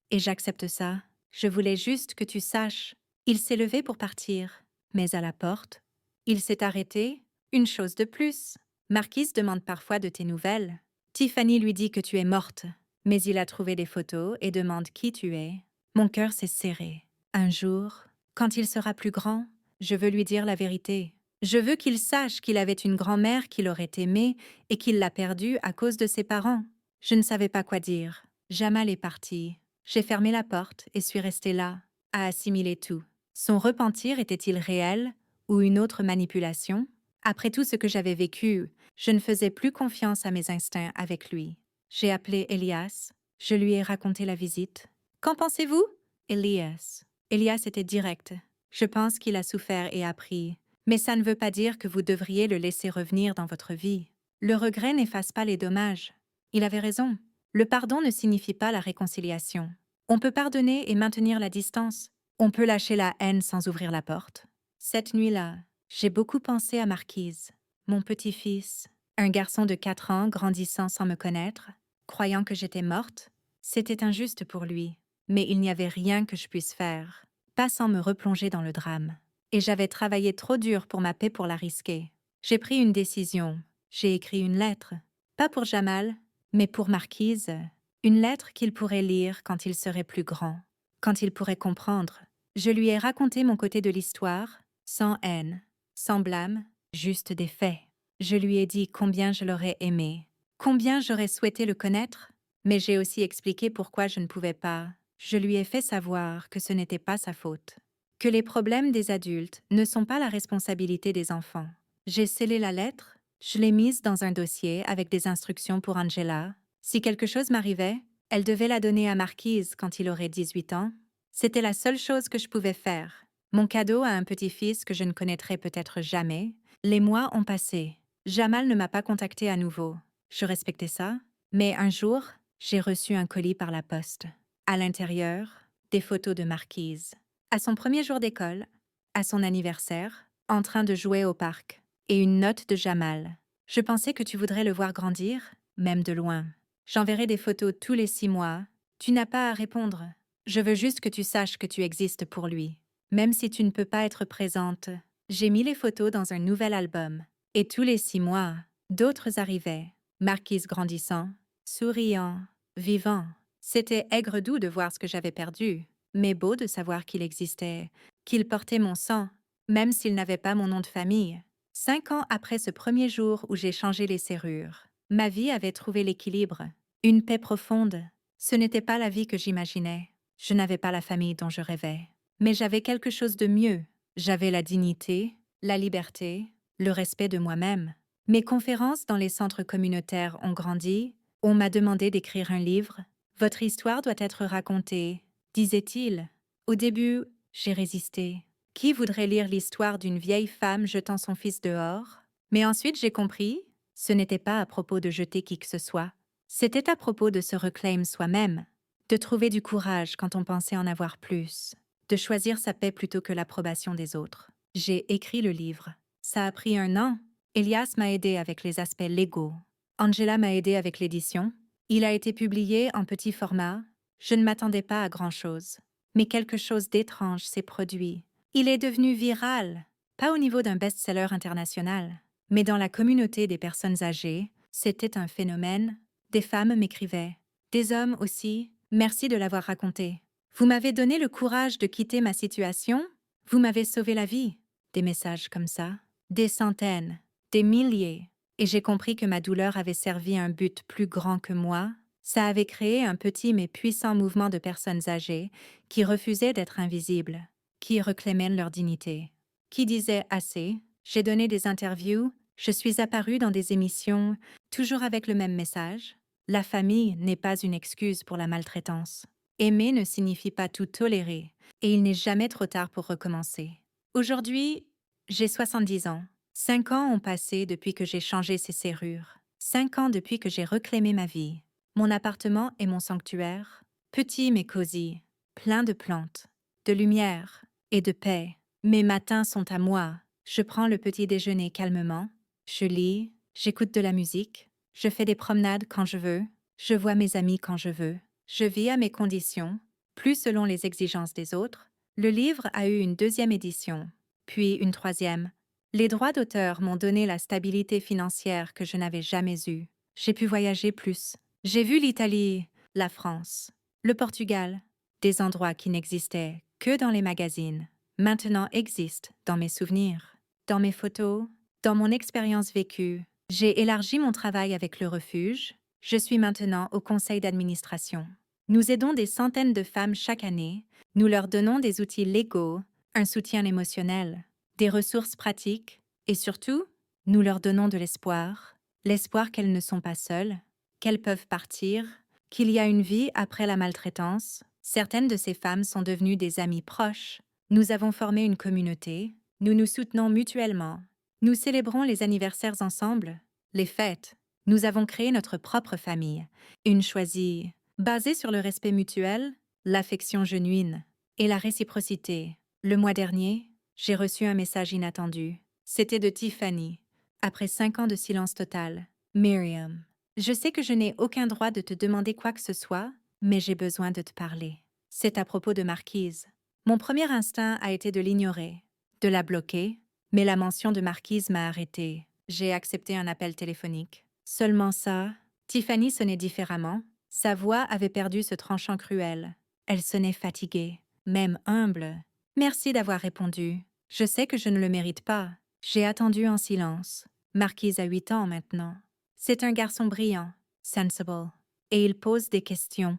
et j'accepte ça. Je voulais juste que tu saches. Il s'est levé pour partir, mais à la porte, il s'est arrêté. Une chose de plus. Marquise demande parfois de tes nouvelles. Tiffany lui dit que tu es morte, mais il a trouvé des photos et demande qui tu es. Mon cœur s'est serré. Un jour, quand il sera plus grand, je veux lui dire la vérité. Je veux qu'il sache qu'il avait une grand-mère qui l'aurait aimé et qu'il l'a perdue à cause de ses parents. Je ne savais pas quoi dire. Jamal est parti. J'ai fermé la porte et suis restée là, à assimiler tout. Son repentir était-il réel ou une autre manipulation? Après tout ce que j'avais vécu, je ne faisais plus confiance à mes instincts avec lui. J'ai appelé Elias. Je lui ai raconté la visite. Qu'en pensez-vous? Elias était direct. Je pense qu'il a souffert et appris. Mais ça ne veut pas dire que vous devriez le laisser revenir dans votre vie. Le regret n'efface pas les dommages. Il avait raison. Le pardon ne signifie pas la réconciliation. On peut pardonner et maintenir la distance. On peut lâcher la haine sans ouvrir la porte. Cette nuit-là, j'ai beaucoup pensé à Marquise, mon petit-fils, un garçon de 4 ans grandissant sans me connaître, croyant que j'étais morte. C'était injuste pour lui, mais il n'y avait rien que je puisse faire, pas sans me replonger dans le drame. Et j'avais travaillé trop dur pour ma paix pour la risquer. J'ai pris une décision. J'ai écrit une lettre, pas pour Jamal, mais pour Marquise, une lettre qu'il pourrait lire quand il serait plus grand, quand il pourrait comprendre. Je lui ai raconté mon côté de l'histoire, sans haine, sans blâme, juste des faits. Je lui ai dit combien je l'aurais aimé, combien j'aurais souhaité le connaître, mais j'ai aussi expliqué pourquoi je ne pouvais pas. Je lui ai fait savoir que ce n'était pas sa faute, que les problèmes des adultes ne sont pas la responsabilité des enfants. J'ai scellé la lettre, je l'ai mise dans un dossier avec des instructions pour Angela. Si quelque chose m'arrivait, elle devait la donner à Marquise quand il aurait 18 ans. C'était la seule chose que je pouvais faire. Mon cadeau à un petit-fils que je ne connaîtrai peut-être jamais. Les mois ont passé. Jamal ne m'a pas contacté à nouveau. Je respectais ça. Mais un jour, j'ai reçu un colis par la poste. À l'intérieur, des photos de Marquise. À son premier jour d'école, à son anniversaire, en train de jouer au parc. Et une note de Jamal. Je pensais que tu voudrais le voir grandir, même de loin. J'enverrai des photos tous les 6 mois. Tu n'as pas à répondre. Je veux juste que tu saches que tu existes pour lui. Même si tu ne peux pas être présente, j'ai mis les photos dans un nouvel album. Et tous les 6 mois, d'autres arrivaient. Marquise grandissant, souriant, vivant. C'était aigre-doux de voir ce que j'avais perdu, mais beau de savoir qu'il existait, qu'il portait mon sang, même s'il n'avait pas mon nom de famille. 5 ans après ce premier jour où j'ai changé les serrures, ma vie avait trouvé l'équilibre, une paix profonde. Ce n'était pas la vie que j'imaginais. Je n'avais pas la famille dont je rêvais. Mais j'avais quelque chose de mieux. J'avais la dignité, la liberté, le respect de moi-même. Mes conférences dans les centres communautaires ont grandi. On m'a demandé d'écrire un livre. Votre histoire doit être racontée, disait-il. Au début, j'ai résisté. Qui voudrait lire l'histoire d'une vieille femme jetant son fils dehors? Mais ensuite j'ai compris, ce n'était pas à propos de jeter qui que ce soit. C'était à propos de se reclaim soi-même, de trouver du courage quand on pensait en avoir plus, de choisir sa paix plutôt que l'approbation des autres. J'ai écrit le livre. Ça a pris 1 an. Elias m'a aidé avec les aspects légaux. Angela m'a aidé avec l'édition. Il a été publié en petit format, Je ne m'attendais pas à grand-chose. Mais quelque chose d'étrange s'est produit. Il est devenu viral, pas au niveau d'un best-seller international, mais dans la communauté des personnes âgées, c'était un phénomène. Des femmes m'écrivaient, des hommes aussi. Merci de l'avoir raconté. Vous m'avez donné le courage de quitter ma situation. Vous m'avez sauvé la vie. Des messages comme ça. Des centaines, des milliers. Et j'ai compris que ma douleur avait servi un but plus grand que moi. Ça avait créé un petit mais puissant mouvement de personnes âgées qui refusaient d'être invisibles, qui réclamaient leur dignité, qui disaient assez. J'ai donné des interviews, je suis apparue dans des émissions, toujours avec le même message. La famille n'est pas une excuse pour la maltraitance. Aimer ne signifie pas tout tolérer, et il n'est jamais trop tard pour recommencer. Aujourd'hui, j'ai 70 ans. 5 ans ont passé depuis que j'ai changé ces serrures. 5 ans depuis que j'ai reclaimé ma vie. Mon appartement est mon sanctuaire, petit mais cosy, plein de plantes, de lumière et de paix. Mes matins sont à moi. Je prends le petit déjeuner calmement, je lis, j'écoute de la musique, je fais des promenades quand je veux, je vois mes amis quand je veux, je vis à mes conditions, plus selon les exigences des autres. Le livre a eu une deuxième édition, puis une troisième. Les droits d'auteur m'ont donné la stabilité financière que je n'avais jamais eue. J'ai pu voyager plus. J'ai vu l'Italie, la France, le Portugal, des endroits qui n'existaient que dans les magazines, maintenant existent dans mes souvenirs, dans mes photos, dans mon expérience vécue. J'ai élargi mon travail avec le refuge. Je suis maintenant au conseil d'administration. Nous aidons des centaines de femmes chaque année. Nous leur donnons des outils légaux, un soutien émotionnel, des ressources pratiques et surtout, nous leur donnons de l'espoir, l'espoir qu'elles ne sont pas seules, qu'elles peuvent partir, qu'il y a une vie après la maltraitance. Certaines de ces femmes sont devenues des amies proches. Nous avons formé une communauté. Nous nous soutenons mutuellement. Nous célébrons les anniversaires ensemble, les fêtes. Nous avons créé notre propre famille, une choisie, basée sur le respect mutuel, l'affection genuine et la réciprocité. Le mois dernier, j'ai reçu un message inattendu. C'était de Tiffany. Après 5 ans de silence total, Miriam. Je sais que je n'ai aucun droit de te demander quoi que ce soit, mais j'ai besoin de te parler. C'est à propos de Marquise. Mon premier instinct a été de l'ignorer, de la bloquer, mais la mention de Marquise m'a arrêtée. J'ai accepté un appel téléphonique. Seulement ça, Tiffany sonnait différemment. Sa voix avait perdu ce tranchant cruel. Elle sonnait fatiguée, même humble. Merci d'avoir répondu. Je sais que je ne le mérite pas. J'ai attendu en silence. Marquise a 8 ans maintenant. C'est un garçon brillant, sensible, et il pose des questions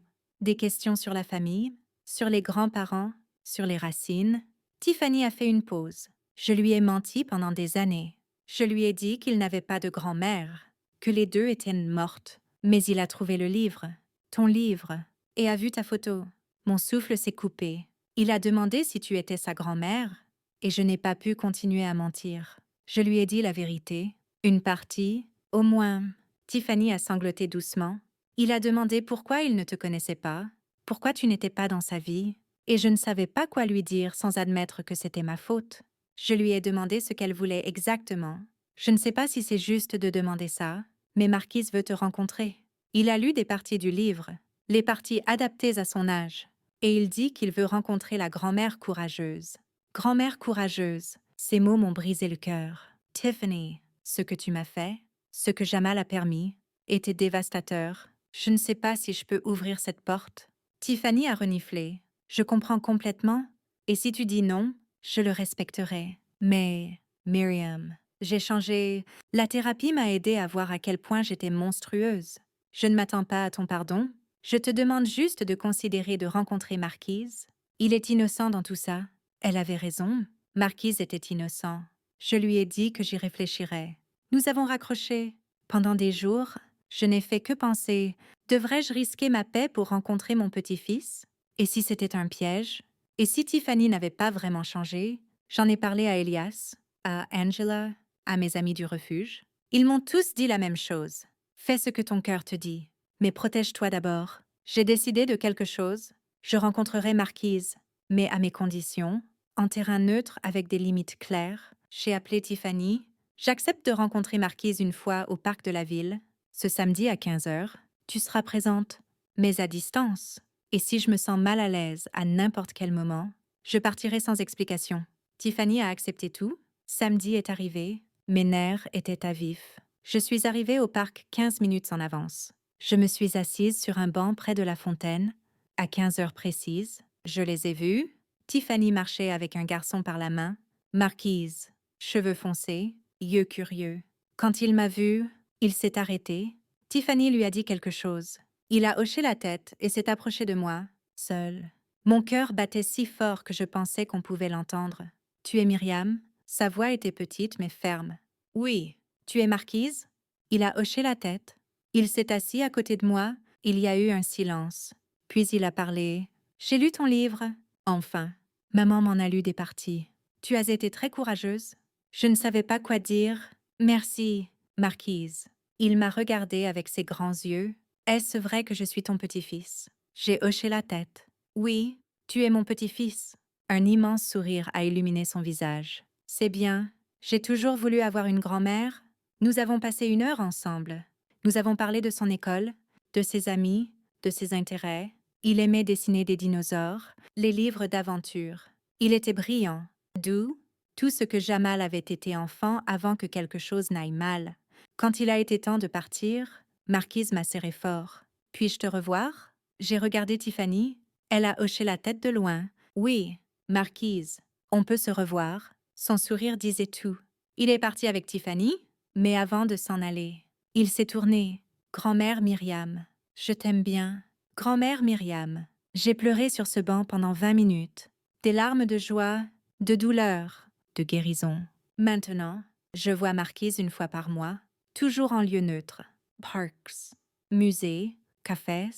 sur la famille, sur les grands-parents, sur les racines. Tiffany a fait une pause. Je lui ai menti pendant des années. Je lui ai dit qu'il n'avait pas de grand-mère, que les deux étaient mortes. Mais il a trouvé le livre, ton livre, et a vu ta photo. Mon souffle s'est coupé. Il a demandé si tu étais sa grand-mère, et je n'ai pas pu continuer à mentir. Je lui ai dit la vérité, une partie, au moins. Tiffany a sangloté doucement. Il a demandé pourquoi il ne te connaissait pas, pourquoi tu n'étais pas dans sa vie, et je ne savais pas quoi lui dire sans admettre que c'était ma faute. Je lui ai demandé ce qu'elle voulait exactement. Je ne sais pas si c'est juste de demander ça, mais Marquise veut te rencontrer. Il a lu des parties du livre, les parties adaptées à son âge, et il dit qu'il veut rencontrer la grand-mère courageuse. Grand-mère courageuse, ces mots m'ont brisé le cœur. Tiffany, ce que tu m'as fait, ce que Jamal a permis, était dévastateur. Je ne sais pas si je peux ouvrir cette porte. Tiffany a reniflé. Je comprends complètement, et si tu dis non, je le respecterai. Mais, Miriam, j'ai changé. La thérapie m'a aidé à voir à quel point j'étais monstrueuse. Je ne m'attends pas à ton pardon. Je te demande juste de considérer de rencontrer Marquise. Il est innocent dans tout ça. Elle avait raison. Marquise était innocent. Je lui ai dit que j'y réfléchirais. Nous avons raccroché. Pendant des jours, je n'ai fait que penser, devrais-je risquer ma paix pour rencontrer mon petit-fils? Et si c'était un piège? Et si Tiffany n'avait pas vraiment changé? J'en ai parlé à Elias, à Angela, à mes amis du refuge. Ils m'ont tous dit la même chose. Fais ce que ton cœur te dit, mais protège-toi d'abord. J'ai décidé de quelque chose. Je rencontrerai Marquise, mais à mes conditions, en terrain neutre avec des limites claires. J'ai appelé Tiffany. J'accepte de rencontrer Marquise une fois au parc de la ville, ce samedi à 15 heures. Tu seras présente, mais à distance. Et si je me sens mal à l'aise à n'importe quel moment, je partirai sans explication. Tiffany a accepté tout. Samedi est arrivé. Mes nerfs étaient à vif. Je suis arrivée au parc 15 minutes en avance. Je me suis assise sur un banc près de la fontaine. À 15 heures précises, je les ai vus. Tiffany marchait avec un garçon par la main. Marquise, cheveux foncés, yeux curieux. Quand il m'a vue, il s'est arrêté. Tiffany lui a dit quelque chose. Il a hoché la tête et s'est approché de moi, seul. Mon cœur battait si fort que je pensais qu'on pouvait l'entendre. Tu es Myriam? Sa voix était petite mais ferme. Oui. Tu es Marquise? Il a hoché la tête. Il s'est assis à côté de moi. Il y a eu un silence. Puis il a parlé. J'ai lu ton livre. Enfin. Maman m'en a lu des parties. Tu as été très courageuse. Je ne savais pas quoi dire. Merci, Marquise. Il m'a regardée avec ses grands yeux. Est-ce vrai que je suis ton petit-fils? J'ai hoché la tête. Oui, tu es mon petit-fils. Un immense sourire a illuminé son visage. C'est bien. J'ai toujours voulu avoir une grand-mère. Nous avons passé 1 heure ensemble. Nous avons parlé de son école, de ses amis, de ses intérêts. Il aimait dessiner des dinosaures, les livres d'aventure. Il était brillant, doux, tout ce que Jamal avait été enfant avant que quelque chose n'aille mal. Quand il a été temps de partir, Marquise m'a serré fort. Puis-je te revoir? J'ai regardé Tiffany. Elle a hoché la tête de loin. Oui, Marquise, on peut se revoir. Son sourire disait tout. Il est parti avec Tiffany, mais avant de s'en aller, il s'est tourné. Grand-mère Myriam, je t'aime bien. Grand-mère Myriam, j'ai pleuré sur ce banc pendant 20 minutes. Des larmes de joie, de douleur, de guérison. Maintenant, je vois Marquise 1 fois par mois, toujours en lieu neutre. Parks, musées, cafés.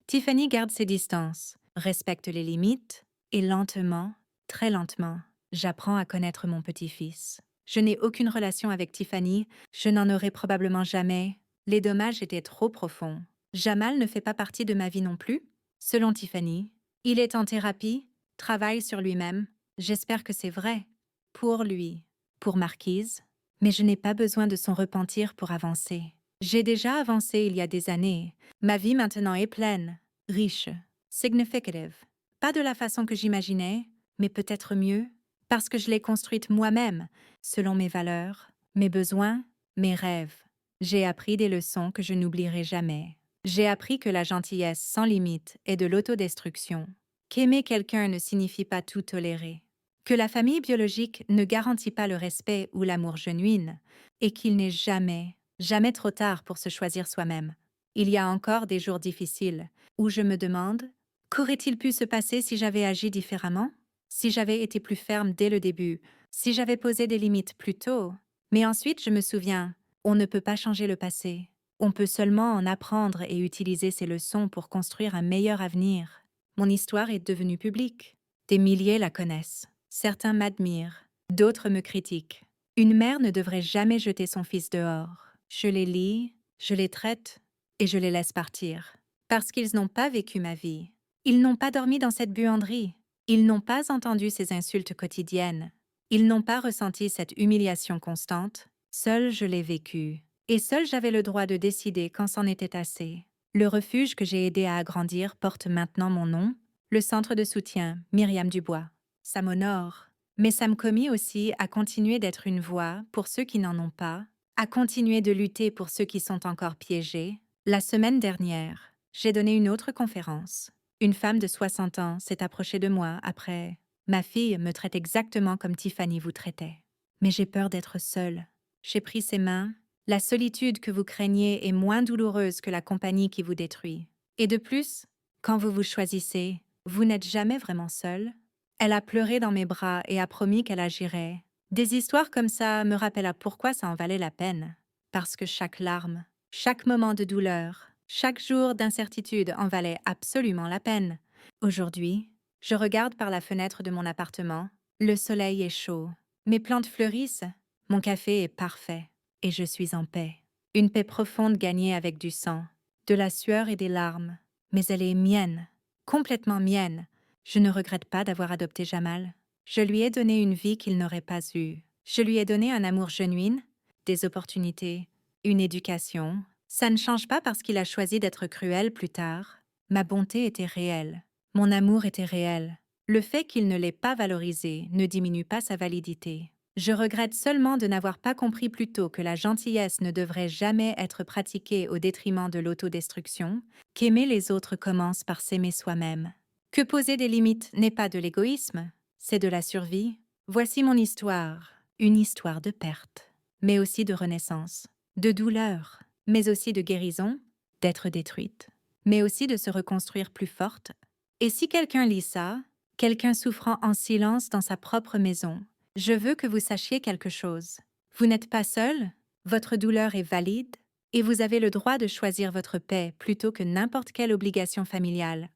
Tiffany garde ses distances, respecte les limites, et lentement, très lentement, j'apprends à connaître mon petit-fils. Je n'ai aucune relation avec Tiffany, je n'en aurai probablement jamais. Les dommages étaient trop profonds. Jamal ne fait pas partie de ma vie non plus. Selon Tiffany, il est en thérapie, travaille sur lui-même. J'espère que c'est vrai. Pour lui, pour Marquise. Mais je n'ai pas besoin de son repentir pour avancer. J'ai déjà avancé il y a des années. Ma vie maintenant est pleine, riche, significative. Pas de la façon que j'imaginais, mais peut-être mieux, parce que je l'ai construite moi-même, selon mes valeurs, mes besoins, mes rêves. J'ai appris des leçons que je n'oublierai jamais. J'ai appris que la gentillesse sans limite est de l'autodestruction, qu'aimer quelqu'un ne signifie pas tout tolérer, que la famille biologique ne garantit pas le respect ou l'amour genuine, et qu'il n'est jamais, jamais trop tard pour se choisir soi-même. Il y a encore des jours difficiles où je me demande, qu'aurait-il pu se passer si j'avais agi différemment? Si j'avais été plus ferme dès le début, si j'avais posé des limites plus tôt? Mais ensuite je me souviens, on ne peut pas changer le passé. On peut seulement en apprendre et utiliser ces leçons pour construire un meilleur avenir. Mon histoire est devenue publique. Des milliers la connaissent. Certains m'admirent, d'autres me critiquent. Une mère ne devrait jamais jeter son fils dehors. Je les lis, je les traite et je les laisse partir. Parce qu'ils n'ont pas vécu ma vie. Ils n'ont pas dormi dans cette buanderie. Ils n'ont pas entendu ces insultes quotidiennes. Ils n'ont pas ressenti cette humiliation constante. Seule je l'ai vécue. Et seule j'avais le droit de décider quand c'en était assez. Le refuge que j'ai aidé à agrandir porte maintenant mon nom, le centre de soutien Myriam Dubois. Ça m'honore, mais ça me commet aussi à continuer d'être une voix pour ceux qui n'en ont pas, à continuer de lutter pour ceux qui sont encore piégés. La semaine dernière, j'ai donné une autre conférence. Une femme de 60 ans s'est approchée de moi après. Ma fille me traite exactement comme Tiffany vous traitait. Mais j'ai peur d'être seule. J'ai pris ses mains. La solitude que vous craignez est moins douloureuse que la compagnie qui vous détruit. Et de plus, quand vous vous choisissez, vous n'êtes jamais vraiment seule. Elle a pleuré dans mes bras et a promis qu'elle agirait. Des histoires comme ça me rappellent à pourquoi ça en valait la peine. Parce que chaque larme, chaque moment de douleur, chaque jour d'incertitude en valait absolument la peine. Aujourd'hui, je regarde par la fenêtre de mon appartement. Le soleil est chaud. Mes plantes fleurissent. Mon café est parfait. Et je suis en paix. Une paix profonde gagnée avec du sang, de la sueur et des larmes. Mais elle est mienne, complètement mienne. Je ne regrette pas d'avoir adopté Jamal. Je lui ai donné une vie qu'il n'aurait pas eue. Je lui ai donné un amour genuin, des opportunités, une éducation. Ça ne change pas parce qu'il a choisi d'être cruel plus tard. Ma bonté était réelle. Mon amour était réel. Le fait qu'il ne l'ait pas valorisé ne diminue pas sa validité. Je regrette seulement de n'avoir pas compris plus tôt que la gentillesse ne devrait jamais être pratiquée au détriment de l'autodestruction, qu'aimer les autres commence par s'aimer soi-même. Que poser des limites n'est pas de l'égoïsme, c'est de la survie. Voici mon histoire, une histoire de perte, mais aussi de renaissance, de douleur, mais aussi de guérison, d'être détruite, mais aussi de se reconstruire plus forte. Et si quelqu'un lit ça, quelqu'un souffrant en silence dans sa propre maison, je veux que vous sachiez quelque chose. Vous n'êtes pas seul, votre douleur est valide, et vous avez le droit de choisir votre paix plutôt que n'importe quelle obligation familiale.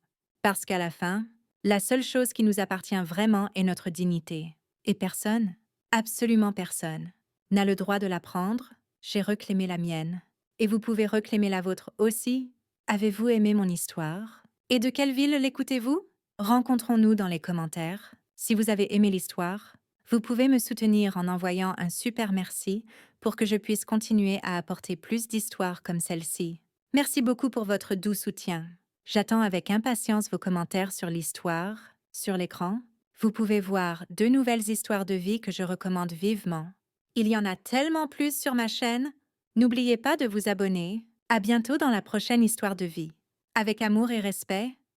Parce qu'à la fin, la seule chose qui nous appartient vraiment est notre dignité. Et personne, absolument personne, n'a le droit de la prendre. J'ai reclaimé la mienne. Et vous pouvez reclaimer la vôtre aussi. Avez-vous aimé mon histoire? Et de quelle ville l'écoutez-vous? Rencontrons-nous dans les commentaires. Si vous avez aimé l'histoire, vous pouvez me soutenir en envoyant un super merci pour que je puisse continuer à apporter plus d'histoires comme celle-ci. Merci beaucoup pour votre doux soutien. J'attends avec impatience vos commentaires sur l'histoire. Sur l'écran, vous pouvez voir 2 nouvelles histoires de vie que je recommande vivement. Il y en a tellement plus sur ma chaîne. N'oubliez pas de vous abonner. À bientôt dans la prochaine histoire de vie. Avec amour et respect,